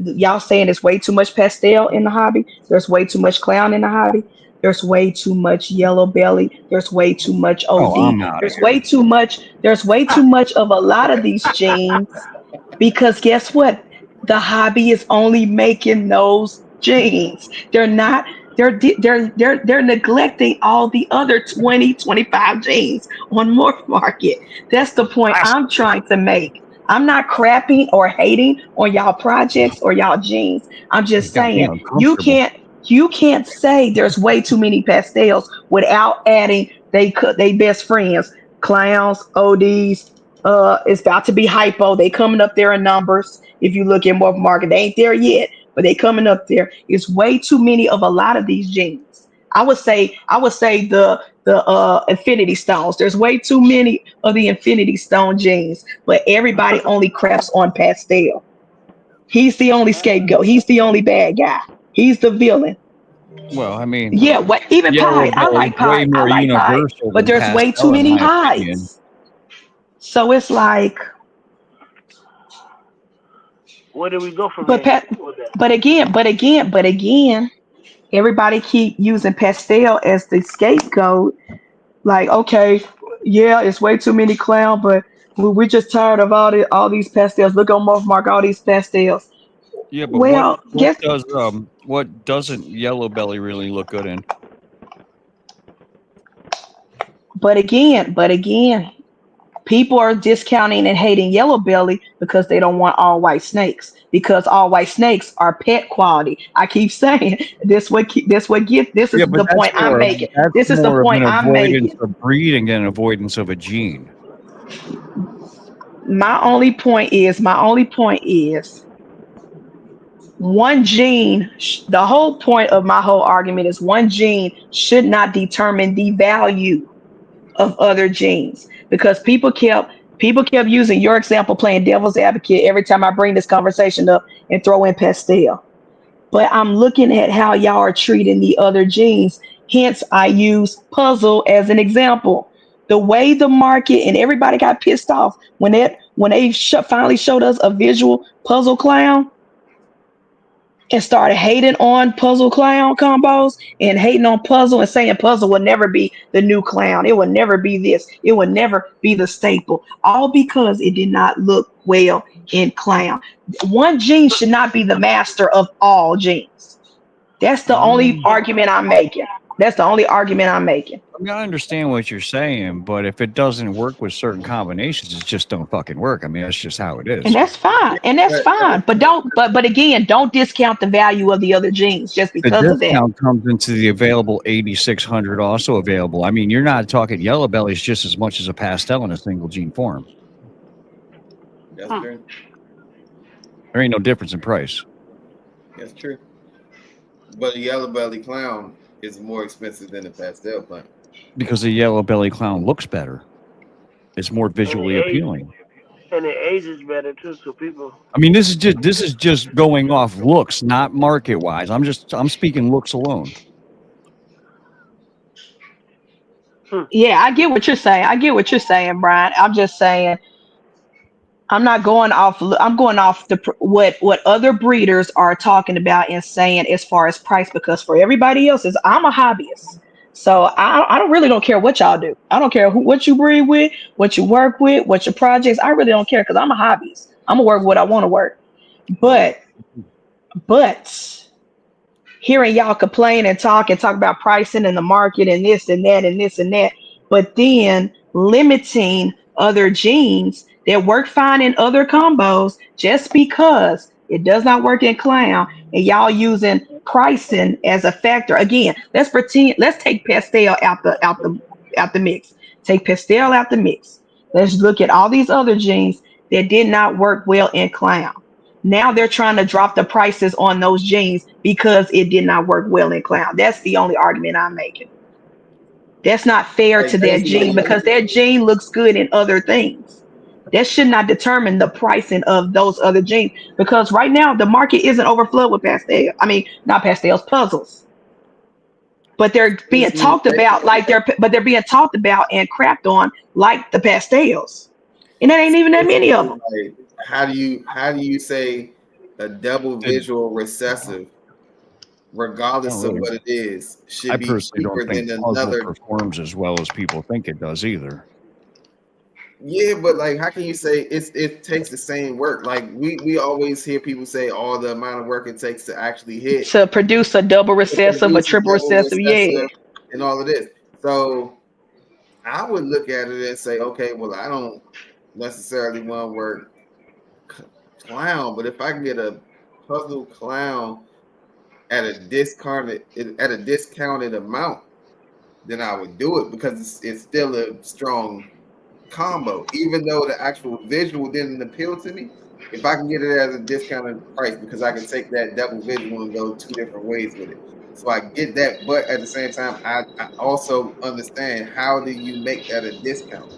y'all saying there's way too much pastel in the hobby. There's way too much clown in the hobby. There's way too much yellow belly. There's way too much Oh, OD. I'm out of There's here. way too much. There's way too much of a lot of these genes because guess what? The hobby is only making those genes. They're not. They're neglecting all the other 20, 25 genes on Morph Market. That's the point I'm trying to make. I'm not crapping or hating on y'all projects or y'all genes. I'm It just got me saying uncomfortable. you can't say there's way too many pastels without adding they best friends, clowns, ODs. It's about to be hypo. They coming up there in numbers. If you look at more market, they ain't there yet, but they coming up there. It's way too many of a lot of these genes. I would say the infinity stones. There's way too many of the infinity stone genes, but everybody only craps on pastel. He's the only scapegoat. He's the only bad guy. He's the villain. Well, I mean, Yeah, what even yellow pie. I belly is like way pie. I more like pie. universal But than there's way too pastel, in many my opinion. pies. So it's like, Where do we go from but here pa- with that? but again, everybody keep using pastel as the scapegoat. Like, okay, yeah, it's way too many clown, but we're just tired of all these pastels. Look on Mark, all these pastels. Yeah, but Well, guess, what doesn't yellow belly really look good in? but again, People are discounting and hating yellow belly because they don't want all white snakes, because all white snakes are pet quality. I keep saying this. This Yeah, is but the point I'm making. that's This is the more of an point I'm avoidance making. of breeding than avoidance of a gene. My only point is one gene. The whole point of my whole argument is one gene should not determine the value of other genes, because people kept using your example, playing devil's advocate every time I bring this conversation up and throw in pastel. But I'm looking at how y'all are treating the other genes. Hence, I use puzzle as an example. The way the market and everybody got pissed off when they finally showed us a visual puzzle clown and started hating on puzzle clown combos and hating on puzzle and saying puzzle will never be the new clown. It will never be this. It will never be the staple. All because it did not look well in clown. One gene should not be the master of all genes. That's the only argument I'm making. That's the only argument I'm making. I mean, I understand what you're saying, but if it doesn't work with certain combinations, it just don't fucking work. I mean, that's just how it And is. that's fine. And that's fine. But again, don't discount the value of the other genes just The because of that. discount comes into the available 8600 also available. I mean, you're not talking yellow bellies just as much as a pastel in a single gene form. That's true. There ain't no difference in price. That's true. But a yellow belly clown is more expensive than a pastel clown. Because the yellow belly clown looks better. It's more visually appealing. And it ages better too, so people. I mean, this is just going off looks, not market wise. I'm speaking looks alone. Yeah, I get what you're saying. I get what you're saying, Brian. I'm just saying I'm not going off. I'm going off what other breeders are talking about and saying as far as price. Because for everybody else, I'm a hobbyist, so I don't care what y'all do. I don't care what you breed with, what you work with, what your projects. I really don't care because I'm a hobbyist. I'm gonna work what I want to work. But but hearing y'all complain and talk about pricing and the market and this and that and this and that, but then limiting other genes that work fine in other combos just because it does not work in clown, and y'all using pricing as a factor. Again, let's take pastel out the mix. Take pastel out the mix. Let's look at all these other genes that did not work well in clown. Now they're trying to drop the prices on those jeans because it did not work well in clown. That's the only argument I'm making. That's not fair Like to that gene because that gene looks good in other things. That should not determine the pricing of those other jeans, because right now the market isn't overflowed with pastel. I mean, not pastels, puzzles. But they're being talked about they're being talked about and crapped on like the pastels. And there ain't even that many of them. Like, how do you say a double visual recessive, regardless of what it is, I should be personally cheaper don't think than puzzle another? performs as well as people think it does either. Yeah, but like, how can you say it takes the same work? Like we always hear people say all the amount of work it takes to actually hit To produce a double recessive, a produce a triple double recessive, yeah. recessive and all of this. So I would look at it and say, okay, well, I don't necessarily want to work clown, but if I can get a puzzle clown at a discounted amount, then I would do it because it's still a strong combo, even though the actual visual didn't appeal to me. If I can get it as a discounted price, because I can take that double visual and go two different ways with it, so I get that. But at the same time, I also understand, how do you make that a discount?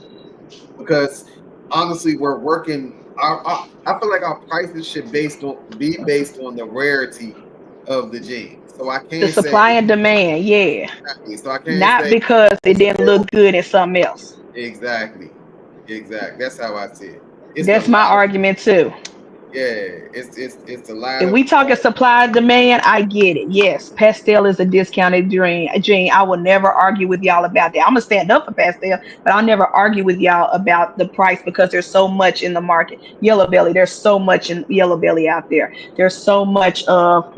Because honestly, we're working. I feel like our prices should be based on the rarity of the gene. So I The can't say, supply and demand, yeah. so I can't Not say because it didn't look good in something else. exactly. That's how I see it. It's the That's my line. argument too. Yeah, it's the line If of we talking supply and demand, I get it. Yes, pastel is a discounted gene. I will never argue with y'all about that. I'm gonna stand up for pastel, but I'll never argue with y'all about the price because there's so much in the market. Yellow belly, there's so much in yellow belly out there. There's so much of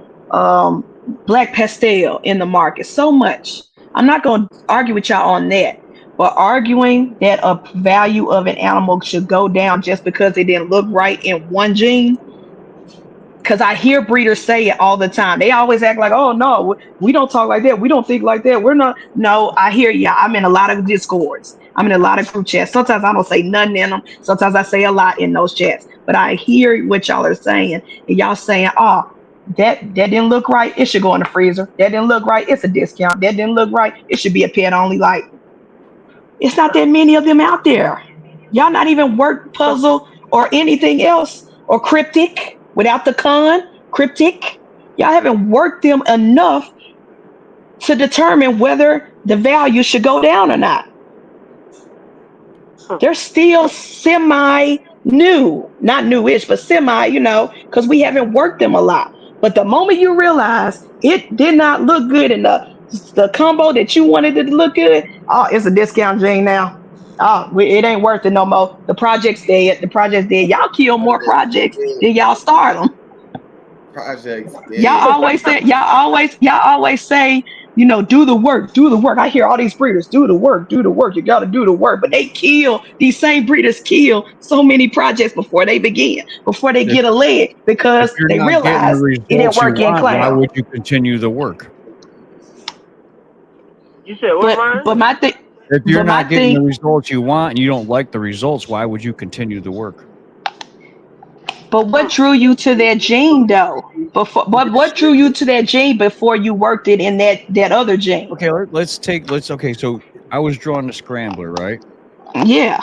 black pastel in the market. So much. I'm not gonna argue with y'all on that. But arguing that a value of an animal should go down just because it didn't look right in one gene, because I hear breeders say it all the time. They always act like, oh no, we don't talk like that. We don't think like that. We're not. No, I hear you. I'm in a lot of discords. I'm in a lot of group chats. Sometimes I don't say nothing in them. Sometimes I say a lot in those chats. But I hear what y'all are saying. And y'all saying, oh, that didn't look right. It should go in the freezer. That didn't look right. It's a discount. That didn't look right. It should be a pet only. Like, it's not that many of them out there. Y'all not even word puzzle or anything else or cryptic without the con cryptic. Y'all haven't worked them enough to determine whether the value should go down or not. They're still semi new, not newish, but semi, because we haven't worked them a lot. But the moment you realize it did not look good in the combo that you wanted it to look good, oh, it's a discount gene now. Oh, it ain't worth it no more. The project's dead. The project's dead. Y'all kill more projects than y'all start them. Projects Y'all dead. always say, do the work, do the work. I hear all these breeders, do the work, do the work. You got to do the work, but these same breeders kill so many projects before they begin, before they If, get a leg, if because you're they not getting the realize it didn't results you work in want, why clown. would you continue the work? You said what, Ryan? But my thing, If you're but my not getting the thing, results you want and you don't like the results, why would you continue the work? but what drew you to that gene though? What drew you to that gene before you worked it in that other gene? Okay, okay, so I was drawn to Scrambler, right? Yeah.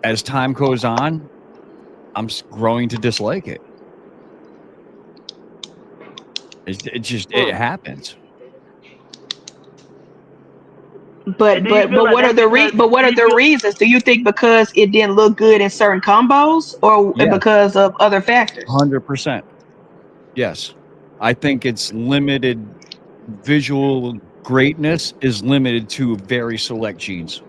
As time goes on, I'm growing to dislike it. It happens. But what are the reasons? Do you think because it didn't look good in certain combos, or Yes, because of other factors? 100%. Yes, I think it's limited. Visual greatness is limited to very select genes.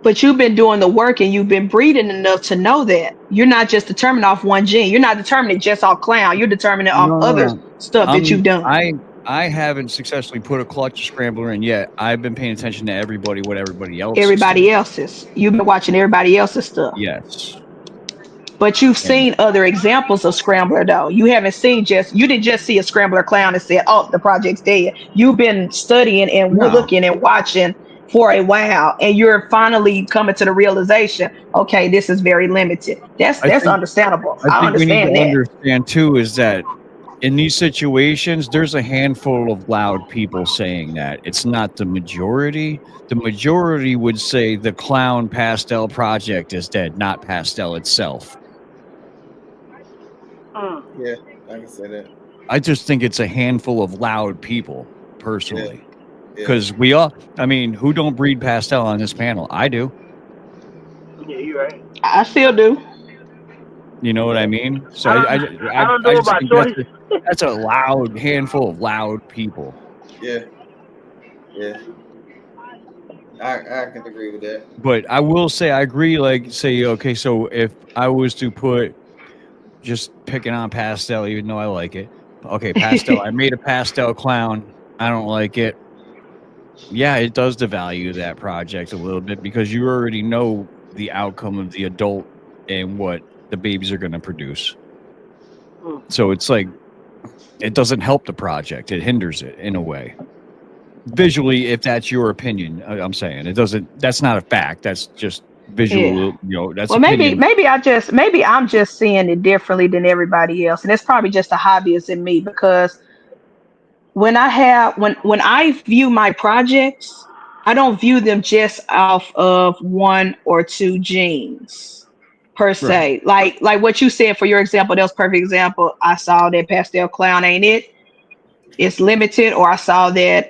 But you've been doing the work and you've been breeding enough to know that you're not just determined off one gene. You're not determining just off clown. You're determining off other No. stuff that you've done. I haven't successfully put a clutch scrambler in yet. I've been paying attention to what everybody else Everybody is else's. You've been watching everybody else's stuff. Yes. But you've And seen other examples of scrambler though. You didn't just see a scrambler clown and said, "Oh, the project's dead." You've been studying and no, looking and watching for a while, and you're finally coming to the realization, okay, this is very limited. That's I think understandable. I I think we need to understand that. understand too is that in these situations, there's a handful of loud people saying that. It's not the majority. The majority would say the clown pastel project is dead, not pastel itself. Yeah, I can say that. I just think it's a handful of loud people, personally. Yeah. Because who don't breed pastel on this panel? I do. Yeah, you're right. I still do. You know what I mean? So I don't know just about think Shorty. that's a loud handful of loud people. Yeah. I can agree with that. But I will say I agree. Like, say, okay, so if I was to put just picking on pastel, even though I like it, okay, pastel. I made a pastel clown. I don't like it. Yeah, it does devalue that project a little bit because you already know the outcome of the adult and what the babies are going to produce. So it's like it doesn't help the project; it hinders it in a way. Visually, if that's your opinion, I'm saying it doesn't. That's not a fact. That's just visual. Yeah. That's Well, opinion. maybe I'm just seeing it differently than everybody else, and it's probably just a hobbyist in me because when I view my projects, I don't view them just off of one or two genes per se. Like what you said for your example, that was a perfect example. I saw that pastel clown, ain't it? It's limited, or I saw that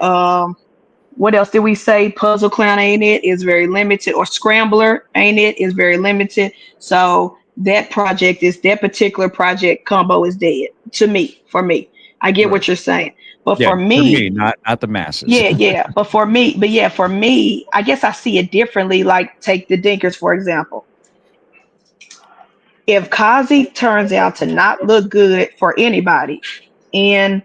what else did we say? Puzzle clown, ain't it? Is very limited, or scrambler, ain't it? Is very limited. So that particular project combo is dead to me. For me, I get what you're saying, but Yeah, for for me, me, not the masses. yeah. But for me, I guess I see it differently. Like take the Dinkers for example. If Kazi turns out to not look good for anybody in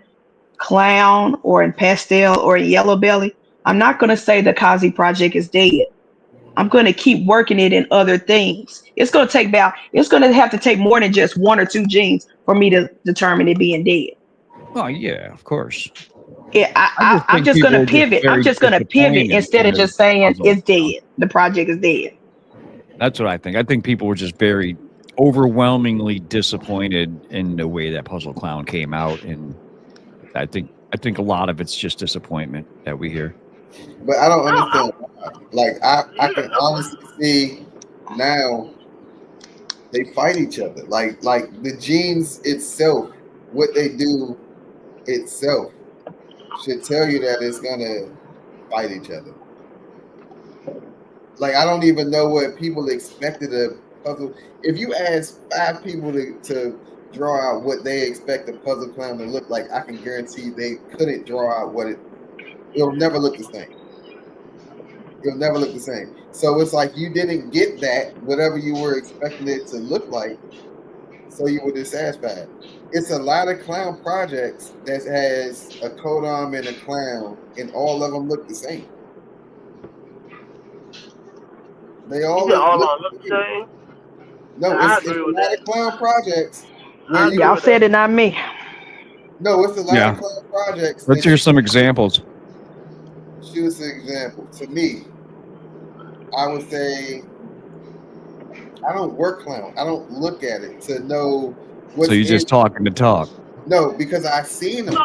clown or in pastel or in yellow belly, I'm not going to say the Kazi project is dead. I'm going to keep working it in other things. It's going to have to take more than just 1 or 2 genes for me to determine it being dead. Oh yeah, of course. Yeah, I'm just going to pivot. I'm just going to pivot instead of just saying it's dead. The project is dead. That's what I think. I think people were just very overwhelmingly disappointed in the way that Puzzle Clown came out, and I think a lot of it's just disappointment that we hear. But I don't understand why. Like I can honestly see now they fight each other. Like the genes itself, what they do itself should tell you that it's gonna fight each other. Like I don't even know what people expected a puzzle. If you ask 5 people to draw out what they expect a puzzle clown to look like, I can guarantee they couldn't draw out what it'll never look the same. It'll never look the same. So it's like you didn't get that, whatever you were expecting it to look like, so you were dissatisfied. It's a lot of clown projects that has a Kodam and a clown, and all of them look the same. They all look the same. No, it's a lot of clown projects. Y'all said it, not me. No, it's a lot of clown projects. Let's hear some examples. Shoot us an example. To me, I would say I don't work clown. I don't look at it to know what's so you're just talking to talk. No, because I've seen them.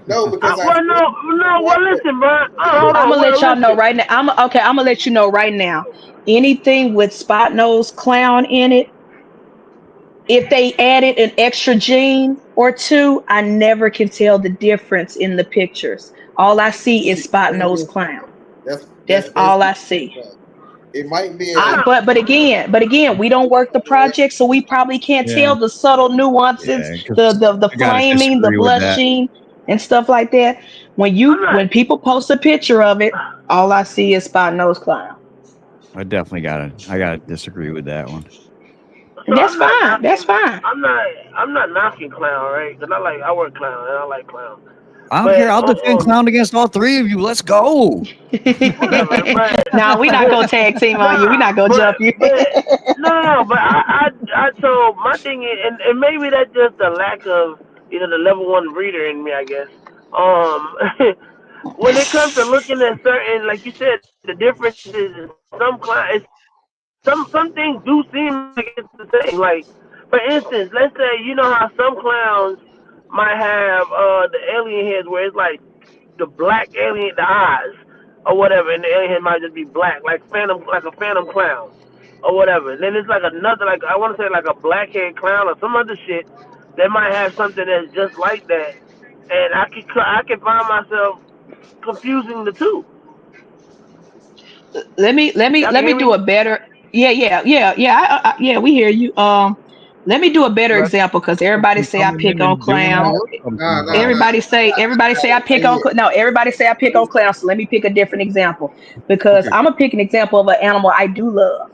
No, because listen, bro. I'm gonna let y'all know right now. I'm gonna let you know right now. Anything with spot nose clown in it, if they added an extra gene or 2, I never can tell the difference in the pictures. All I see is spot nose clown. That's all I see. It might be, but again, we don't work the project, so we probably can't tell the subtle nuances, the flaming, the blushing, and stuff like that. When people post a picture of it, all I see is spot nose clown. I definitely gotta disagree with that one. So that's fine. That's fine. I'm not knocking clown, right? Because I work clown and I like clown. I don't care. I'll defend clown against all 3 of you. Let's go. Nah, we're not gonna tag team on you. We're not gonna jump you. No. But I so my thing is, and maybe that's just the lack of the level 1 reader in me, I guess. When it comes to looking at certain, like you said, the differences in some clowns, some things do seem like it's the same. Like, for instance, let's say how some clowns might have the alien heads where it's like the black alien, the eyes or whatever, and the alien head might just be black, like a phantom clown or whatever. And then it's like another, like I want to say like a blackhead clown or some other shit that might have something that's just like that, and I can find myself confusing the 2. Let me do a better. Yeah. We hear you. Let me do a better example because everybody say I pick on clown. Everybody say I pick on no. Everybody say I pick on clown. So let me pick a different example because I'm gonna pick an example of an animal I do love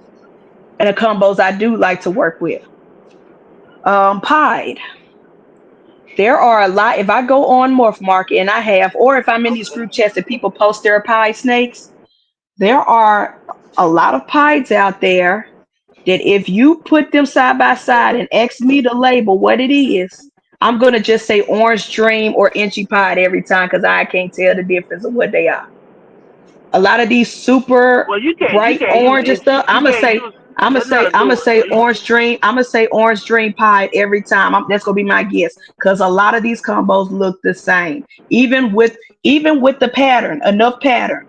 and the combos I do like to work with. Pied. There are a lot. If I go on MorphMarket and or if I'm in these group chats and people post their pied snakes, there are a lot of pieds out there that if you put them side by side and ask me to label what it is, I'm going to just say orange dream or inchy pied every time because I can't tell the difference of what they are. A lot of these super bright orange and stuff, I'm gonna say orange dream. I'm gonna say orange dream pied every time. That's gonna be my guess because a lot of these combos look the same, even with the pattern, enough pattern.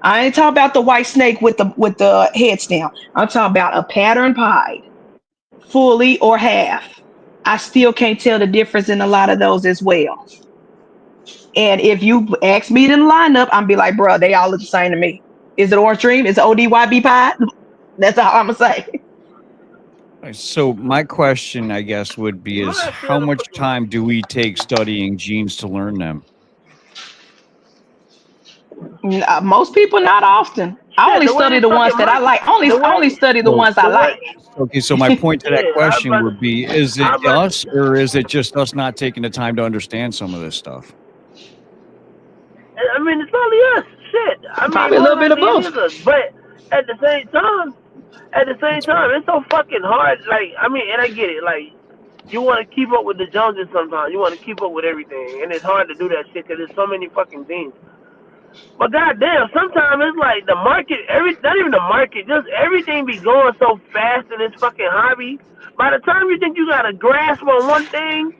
I ain't talking about the white snake with the head stamp. I'm talking about a pattern pied, fully or half. I still can't tell the difference in a lot of those as well. And if you ask me to line up, I'm be like, bro, they all look the same to me. Is it orange dream? Is it ODYB pied? That's all I'm gonna say. So my question, I guess, would be is how much time do we take studying genes to learn them? Most people, not often. I only study the ones that I like. Only study the ones I like. Okay, so my point to that question would be, is it us or is it just us not taking the time to understand some of this stuff? I mean, it's only us. Shit, I mean, Probably a more little bit of likely it both. is us. But at the same time, it's so fucking hard. Like, I mean, and I get it. Like, you want to keep up with the Joneses sometimes. You want to keep up with everything, and it's hard to do that shit because there's so many fucking things. But goddamn, sometimes it's like the market, not even the market, just everything be going so fast in this fucking hobby. By the time you think you got a grasp on one thing,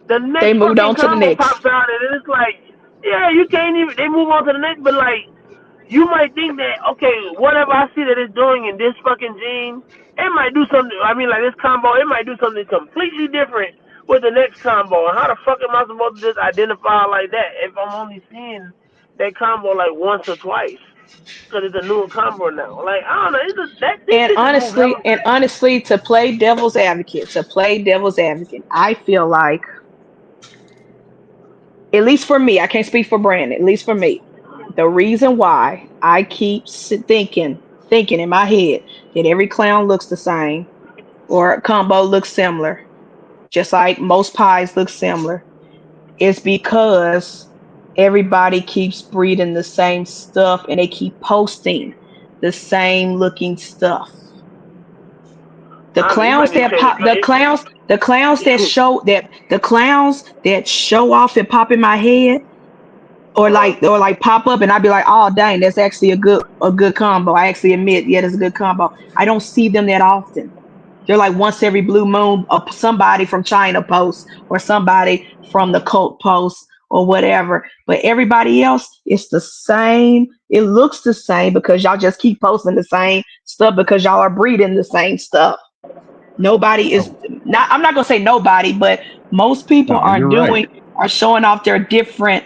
the They next moved fucking on to the combo next. pops out, and it's like, yeah, you can't even. They move on to the next, but like, you might think that, okay, whatever I see that it's doing in this fucking gene, it might do something. I mean, like this combo, it might do something completely different with the next combo. And how the fuck am I supposed to just identify like that if I'm only seeing that combo like once or twice? Because it's a newer combo now. Like, I don't know. This And shit just move hella fast. honestly, to play devil's advocate, I feel like, at least for me, I can't speak for Brandon, at least for me, the reason why I keep thinking in my head that every clown looks the same or a combo looks similar, just like most pies look similar, is because everybody keeps breeding the same stuff and they keep posting the same looking stuff. The I mean, you clowns might be that saying pop, the clowns that show that the clowns that show off and pop in my head, or like pop up, and I'd be like, oh dang, that's actually a good combo. I actually admit, yeah, that's a good combo. I don't see them that often. They're like once every blue moon, somebody from China posts or somebody from the cult posts or whatever. But everybody else, it's the same. It looks the same because y'all just keep posting the same stuff because y'all are breeding the same stuff. Nobody is Oh, not. I'm not gonna say nobody, but most people no, you're right. are showing off their different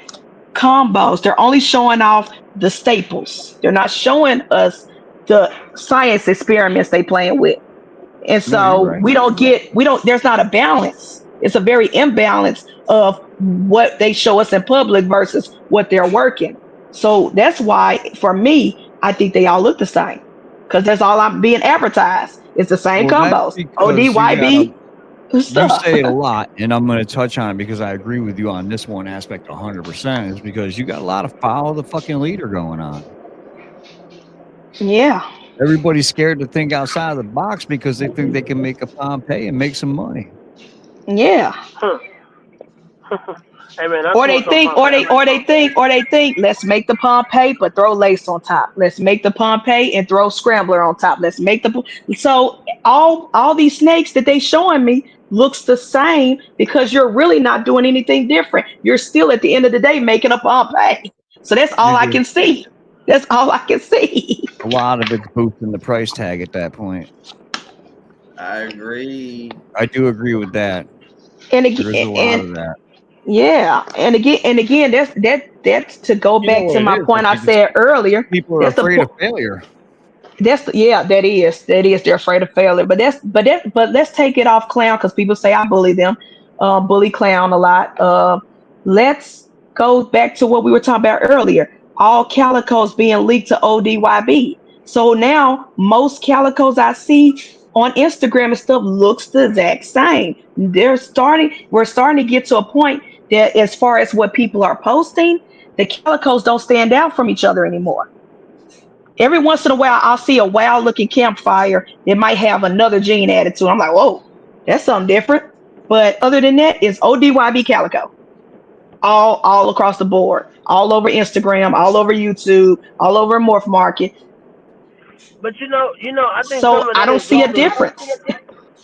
combos. They're only showing off the staples. They're not showing us the science experiments they playing with. And No, you're so right. there's not a balance. It's a very imbalance of what they show us in public versus what they're working. So that's why, for me, I think they all look the same because that's all I'm being advertised. It's the same Well, that's combos, because ODYB you stuff. say it a lot, and I'm going to touch on it because I agree with you on this one aspect 100%. Is because you got a lot of follow the fucking leader going on. Yeah, Everybody's scared to think outside of the box because they think they can make a Pompeii and make some money. yeah. Hey man, I Or they smoke some think, pump. let's make the Pompeii, but throw lace on top. Let's make the Pompeii and throw scrambler on top. Let's make the so all these snakes that they showing me looks the same because you're really not doing anything different. You're still at the end of the day making a Pompeii. So that's all You I just can see. That's all I can see. a lot of it's boosting the price tag at that point. I agree. I do agree with that. And There is again, a lot and of that. yeah, and again, that's to go You know back to what it my is? I point I think it's said earlier. people are That's the afraid of point. failure. Yeah, that is they're afraid of failure. But let's take it off clown because people say I bully them, bully clown a lot. Let's go back to what we were talking about earlier. All calicos being leaked to ODYB. So now most calicos I see on Instagram and stuff looks the exact same. We're starting to get to a point that as far as what people are posting, the calicos don't stand out from each other anymore. Every once in a while, I'll see a wild looking campfire that might have another gene added to it. I'm like, whoa, that's something different. But other than that, it's ODYB Calico all across the board, all over Instagram, all over YouTube, all over MorphMarket. But I think some So of I that don't is due see a to. difference.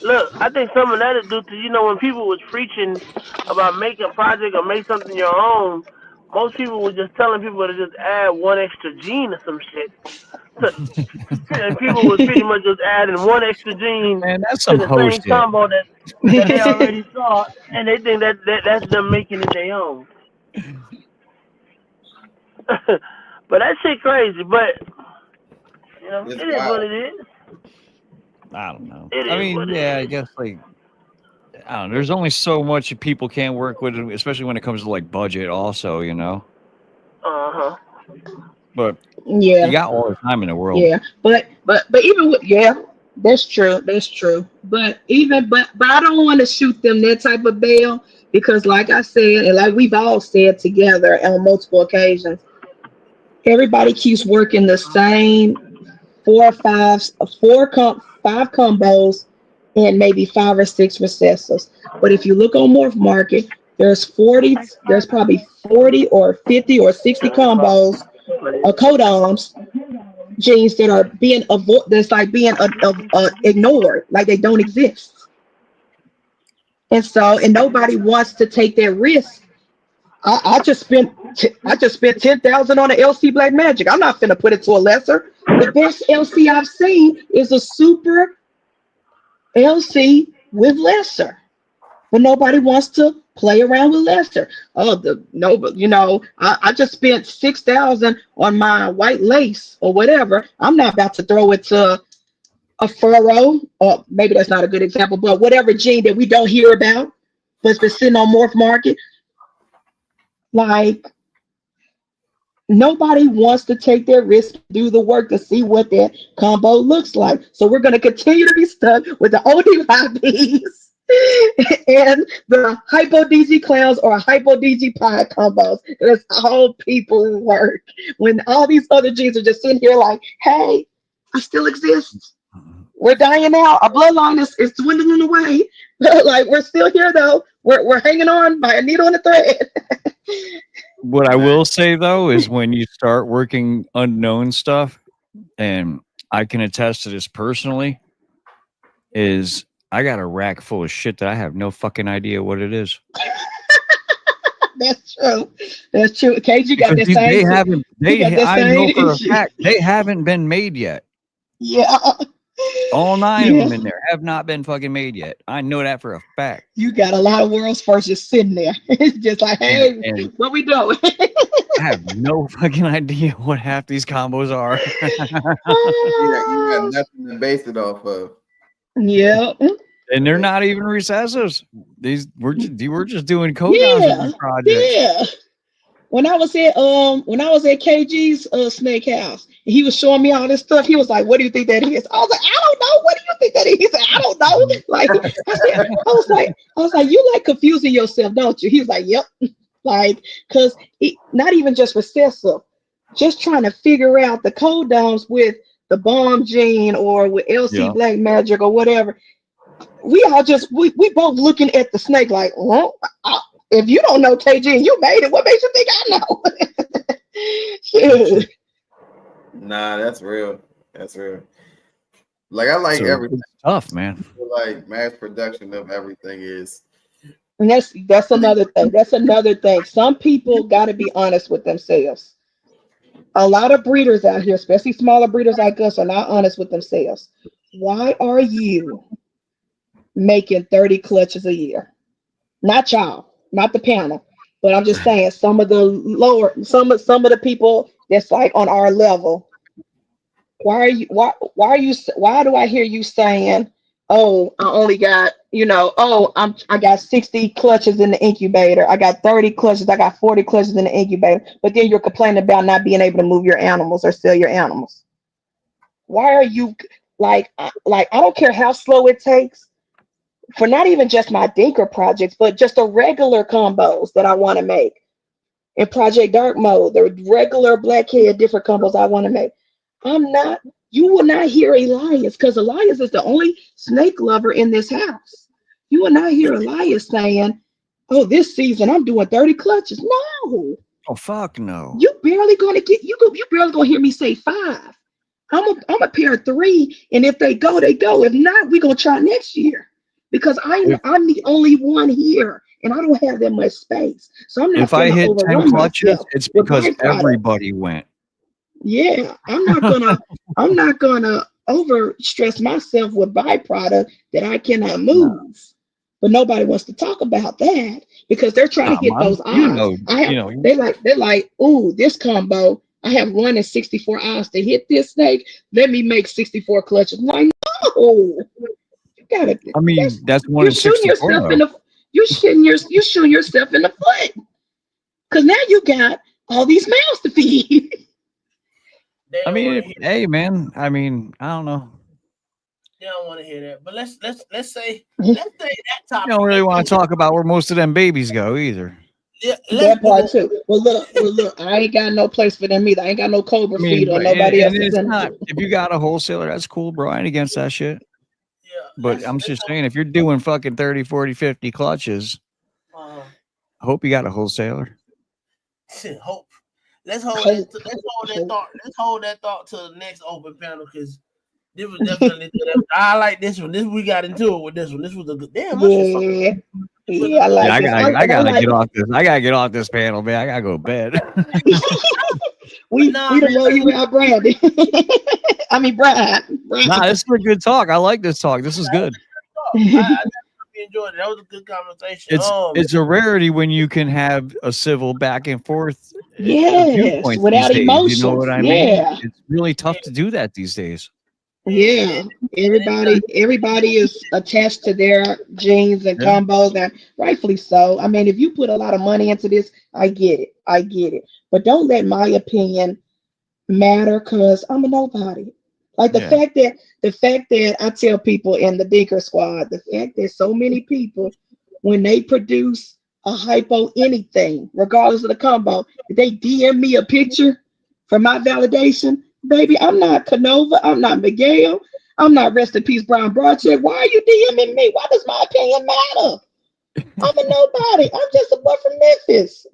Look, I think some of that is due to when people was preaching about make a project or make something your own. Most people were just telling people to just add one extra gene or some shit. So, and people was pretty much just adding one extra gene Man, that's to some the hoe same shit. combo that they already saw, and they think that's them making it their own. But that shit crazy. But It's it is what wild. it is. I don't know. It I is mean, what it yeah, I is. guess like I don't know. There's only so much people can't work with, especially when it comes to like budget. Also, but you Yeah, got all the time in the world. yeah. But even with, yeah, that's true. That's true. But I don't want to shoot them that type of bail because like I said, and like we've all said together on multiple occasions, Everybody keeps working the same five combos and maybe 5 or 6 recessives. But if you look on MorphMarket, there's probably 40 or 50 or 60 combos or codons genes that are being that's like being ignored, like they don't exist. And nobody wants to take that risk. I just spent 10,000 on an LC Black Magic. I'm not finna put it to a lesser. The best LC I've seen is a super LC with lesser, but nobody wants to play around with lesser. I just spent 6,000 on my white lace or whatever. I'm not about to throw it to a furrow, or maybe that's not a good example, but whatever gene that we don't hear about, but it's been sitting on MorphMarket. Like, nobody wants to take their risk, do the work to see what that combo looks like. So we're going to continue to be stuck with the ODYBs and the hypo DG clowns or hypo DG pie combos. That's all people work. When all these other genes are just sitting here like, hey, I still exist. We're dying out. Our bloodline is dwindling away. Like, we're still here though. We're hanging on by a needle and a thread. What I will say though is when you start working unknown stuff, and I can attest to this personally, is I got a rack full of shit that I have no fucking idea what it is. That's true. That's true. KG got Because the same. They haven't. I know for a issue. fact they haven't been made yet. Yeah. All 9 of them in there have not been fucking made yet. I know that for a fact. You got a lot of world's first just sitting there. It's just like, hey, and what we doing? I have no fucking idea what half these combos are. You got nothing to base it off of. Yeah. And they're not even recessives. We're just doing codons in these projects. Yeah. When I was at KG's snake house, and he was showing me all this stuff, he was like, "What do you think that is?" I was like, "I don't know. What do you think that is?" He said, "I don't know." Like, I was like, "You like confusing yourself, don't you?" He was like, "Yep." Like, because not even just recessive, just trying to figure out the codons with the bomb gene or with LC Black Magic or whatever. We both looking at the snake like, well, if you don't know KG and you made it, what makes you think I know? Nah, that's real. That's real. Like, I like everything. It's tough, man. Like, mass production of everything is. And that's another thing. That's another thing. Some people got to be honest with themselves. A lot of breeders out here, especially smaller breeders like us, are not honest with themselves. Why are you making 30 clutches a year? Not y'all, not the panel, but I'm just saying some of the people that's like on our level. Why do I hear you saying, oh, I only got, I got 60 clutches in the incubator, I got 30 clutches, I got 40 clutches in the incubator, but then you're complaining about not being able to move your animals or sell your animals? Why are you like I don't care how slow it takes for not even just my Dinker projects, but just the regular combos that I want to make in Project Dark Mode, the regular blackhead different combos I want to make. You will not hear Elias, because Elias is the only snake lover in this house. You will not hear Elias saying, oh, this season I'm doing 30 clutches. No. Oh, fuck no. You barely gonna hear me say 5. I'm a pair of 3, and if they go, they go. If not, we're gonna try next year. Because I'm the only one here, and I don't have that much space. So I'm not. If I hit 10 clutches, it's because everybody went. Yeah, I'm not gonna over stress myself with byproduct that I cannot move. No. But nobody wants to talk about that because they're trying to get those odds. They're like, ooh, this combo. I have 1 in 64 odds to hit this snake. Let me make 64 clutches. I'm like, no. I mean, that's 1 in 64. You're shooting yourself in the foot. Because now you got all these mouths to feed. I mean, hey man, I mean, I don't know. They don't want to hear that. But let's say that topic. You don't really want to talk about where most of them babies go either. That part too. Well, look. I ain't got no place for them either. I ain't got no Cobra feed or nobody else. It's not. If you got a wholesaler, that's cool, bro. I ain't against that shit. Yeah, but I'm just saying, if you're doing fucking 30, 40, 50 clutches, I hope you got a wholesaler. Hope. Let's hold that thought. Let's hold that thought to the next open panel because this was definitely good. I like this one. We got into it with this one. This was a good damn. Yeah, I like this. I gotta get off this. I gotta get off this panel, man. I gotta go to bed. we don't roll you out, Brandy. I mean, Brad. Nah, this is a good talk. I like this talk. This is good. I definitely enjoyed it. That was a good conversation. It's a rarity when you can have a civil back and forth. Yes, without emotions. You know what I mean? It's really tough to do that these days. Yeah, everybody is attached to their genes and combos, and rightfully so. I mean, if you put a lot of money into this, I get it. But don't let my opinion matter because I'm a nobody. Like the fact that I tell people in the Dinker squad, the fact that so many people, when they produce a hypo anything, regardless of the combo, they DM me a picture for my validation. Baby, I'm not Canova. I'm not Miguel. I'm not Rest in Peace Brown Broadcheck. Why are you DMing me? Why does my opinion matter? I'm a nobody. I'm just a boy from Memphis.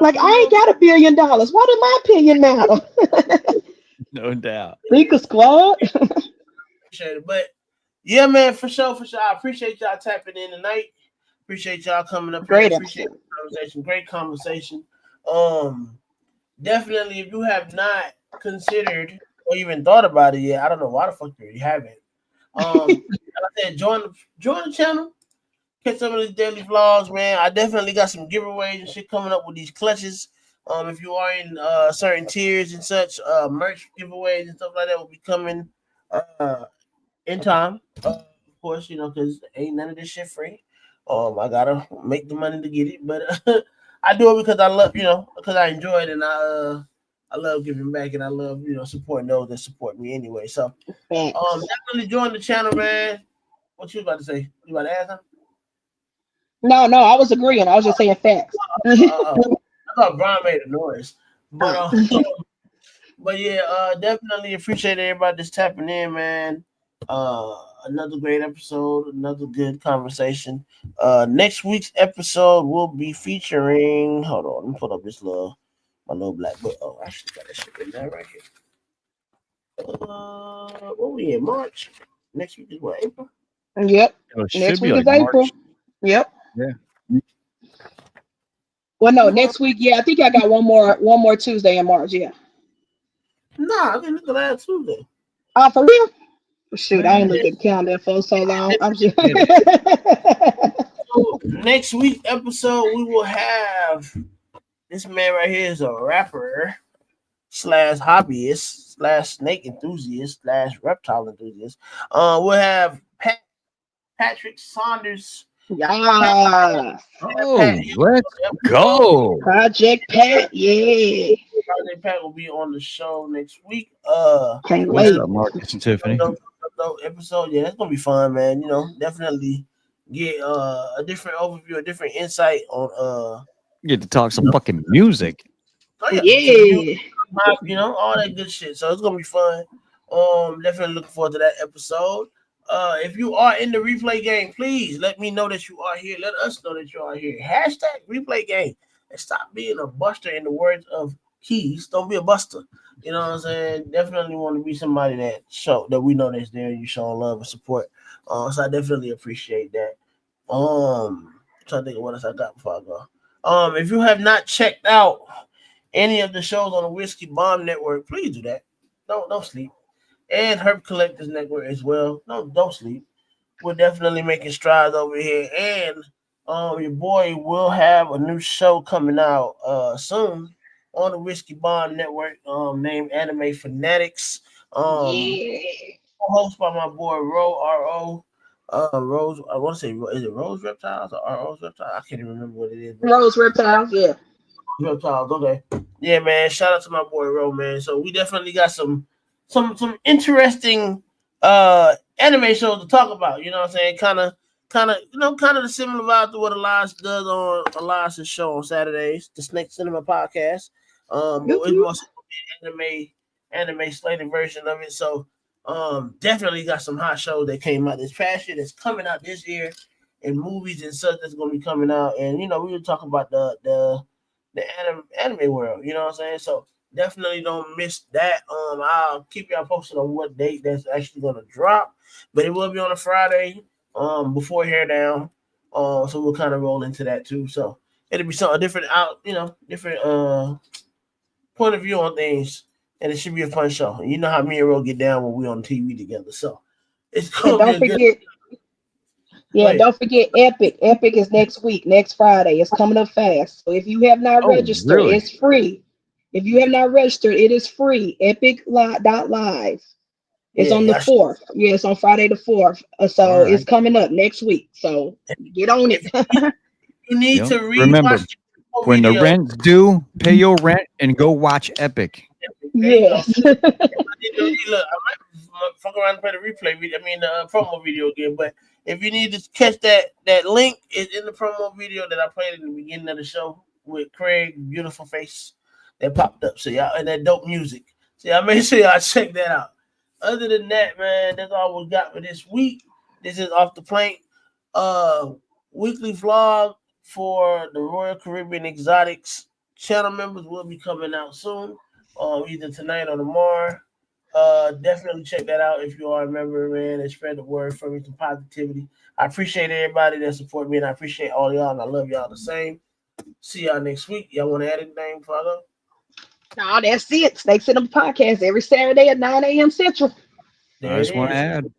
I ain't got $1 billion. Why does my opinion matter? No doubt. Think a squad. Appreciate it. But yeah, man, for sure. I appreciate y'all tapping in tonight. Appreciate y'all coming up. Great Appreciate the conversation. Great conversation. Definitely, if you have not considered or even thought about it yet, I don't know why the fuck you haven't. Like I said, join the channel. Catch some of these daily vlogs, man. I definitely got some giveaways and shit coming up with these clutches. If you are in certain tiers and such, merch giveaways and stuff like that will be coming in time. Of course, because ain't none of this shit free. I gotta make the money to get it, but I do it because I love, because I enjoy it and I love giving back and I love, supporting those that support me anyway. So, definitely join the channel, man. What you about to say? You about to ask something? No, I was agreeing. I was just saying facts. I thought Brian made a noise, but yeah, definitely appreciate everybody that's tapping in, man. Another great episode, another good conversation. Next week's episode will be featuring. Hold on, let me pull up my little black book. Oh, I actually got that shit in there right here. What we in March? Next week is what, April? Yep. Next week is April. Yep. Yeah. Well, no, next week. Yeah, I think I got one more Tuesday in March. Yeah. Nah, I think it's the last Tuesday. For real? Shoot, I ain't looked at the calendar for so long. I'm just. So, next week episode, we will have this man right here is a rapper / hobbyist / snake enthusiast / reptile enthusiast. We'll have Patrick Saunders. Yeah. Let's go. Project Pat. Yeah. Project Pat will be on the show next week. Can't wait. Marcus and Tiffany. Episode. Yeah, that's gonna be fun, man. Definitely get a different overview, a different insight on get to talk some fucking music. Yeah. All that good shit. So it's gonna be fun. Definitely looking forward to that episode. If you are in the replay game, please let me know that you are here. Let us know that you are here. # replay game. And stop being a buster in the words of Keys. Don't be a buster. You know what I'm saying? Definitely want to be somebody that we know that's there and you showing love and support. So I definitely appreciate that. I'm trying to think of what else I got before I go. If you have not checked out any of the shows on the Whiskey Bomb Network, please do that. Don't sleep. And Herb Collectors Network as well. No, don't sleep. We're definitely making strides over here. And your boy will have a new show coming out soon on the Whiskey Bomb Network named Anime Fanatics. Hosted by my boy Ro, R-O. Rose, I want to say, is it Rose Reptiles or R-O's Reptiles? I can't even remember what it is. Rose Reptiles, yeah. Reptiles, okay. Yeah, man. Shout out to my boy Ro, man. So we definitely got some interesting anime shows to talk about. You know what I'm saying? Kind of kind of the similar vibe to what Elias does on Elias's show on Saturdays, the Snake Cinema Podcast. But it's more anime slated version of it. So definitely got some hot shows that came out this past year that's coming out this year, and movies and stuff that's gonna be coming out. And we were talking about the anime world, you know what I'm saying? So definitely don't miss that. I'll keep y'all posted on what date that's actually gonna drop, but it will be on a Friday, before Hair Down. So we'll kind of roll into that too. So it'll be a different different point of view on things, and it should be a fun show. You know how me and Ro get down when we on TV together, so it's gonna be a good. Yeah, don't forget Epic. Epic is next week, next Friday. It's coming up fast. So if you have not registered, really? it's free. If you have not registered, it is free. Epic.live. It's on the 4th. Yeah, it's on Friday the 4th. So it's coming up next week. So get on it. You need to remember when the rent's due, pay your rent and go watch Epic. Yes. Look, I might fuck around and play the replay video. I mean the promo video again. But if you need to catch that link, it's in the promo video that I played in the beginning of the show with Craig's beautiful face that popped up. So y'all, and that dope music. So y'all make sure y'all check that out. Other than that, man, that's all we got for this week. This is Off the Plank, weekly vlog for the Royal Caribbean Exotics channel members will be coming out soon, either tonight or tomorrow. Definitely check that out if you are a member, man, and spread the word for me, some positivity. I appreciate everybody that support me, and I appreciate all y'all, and I love y'all the same. See y'all next week. Y'all want to add anything before I go? No, that's it. Snake Cinema Podcast every Saturday at 9 a.m. Central. I just want to add,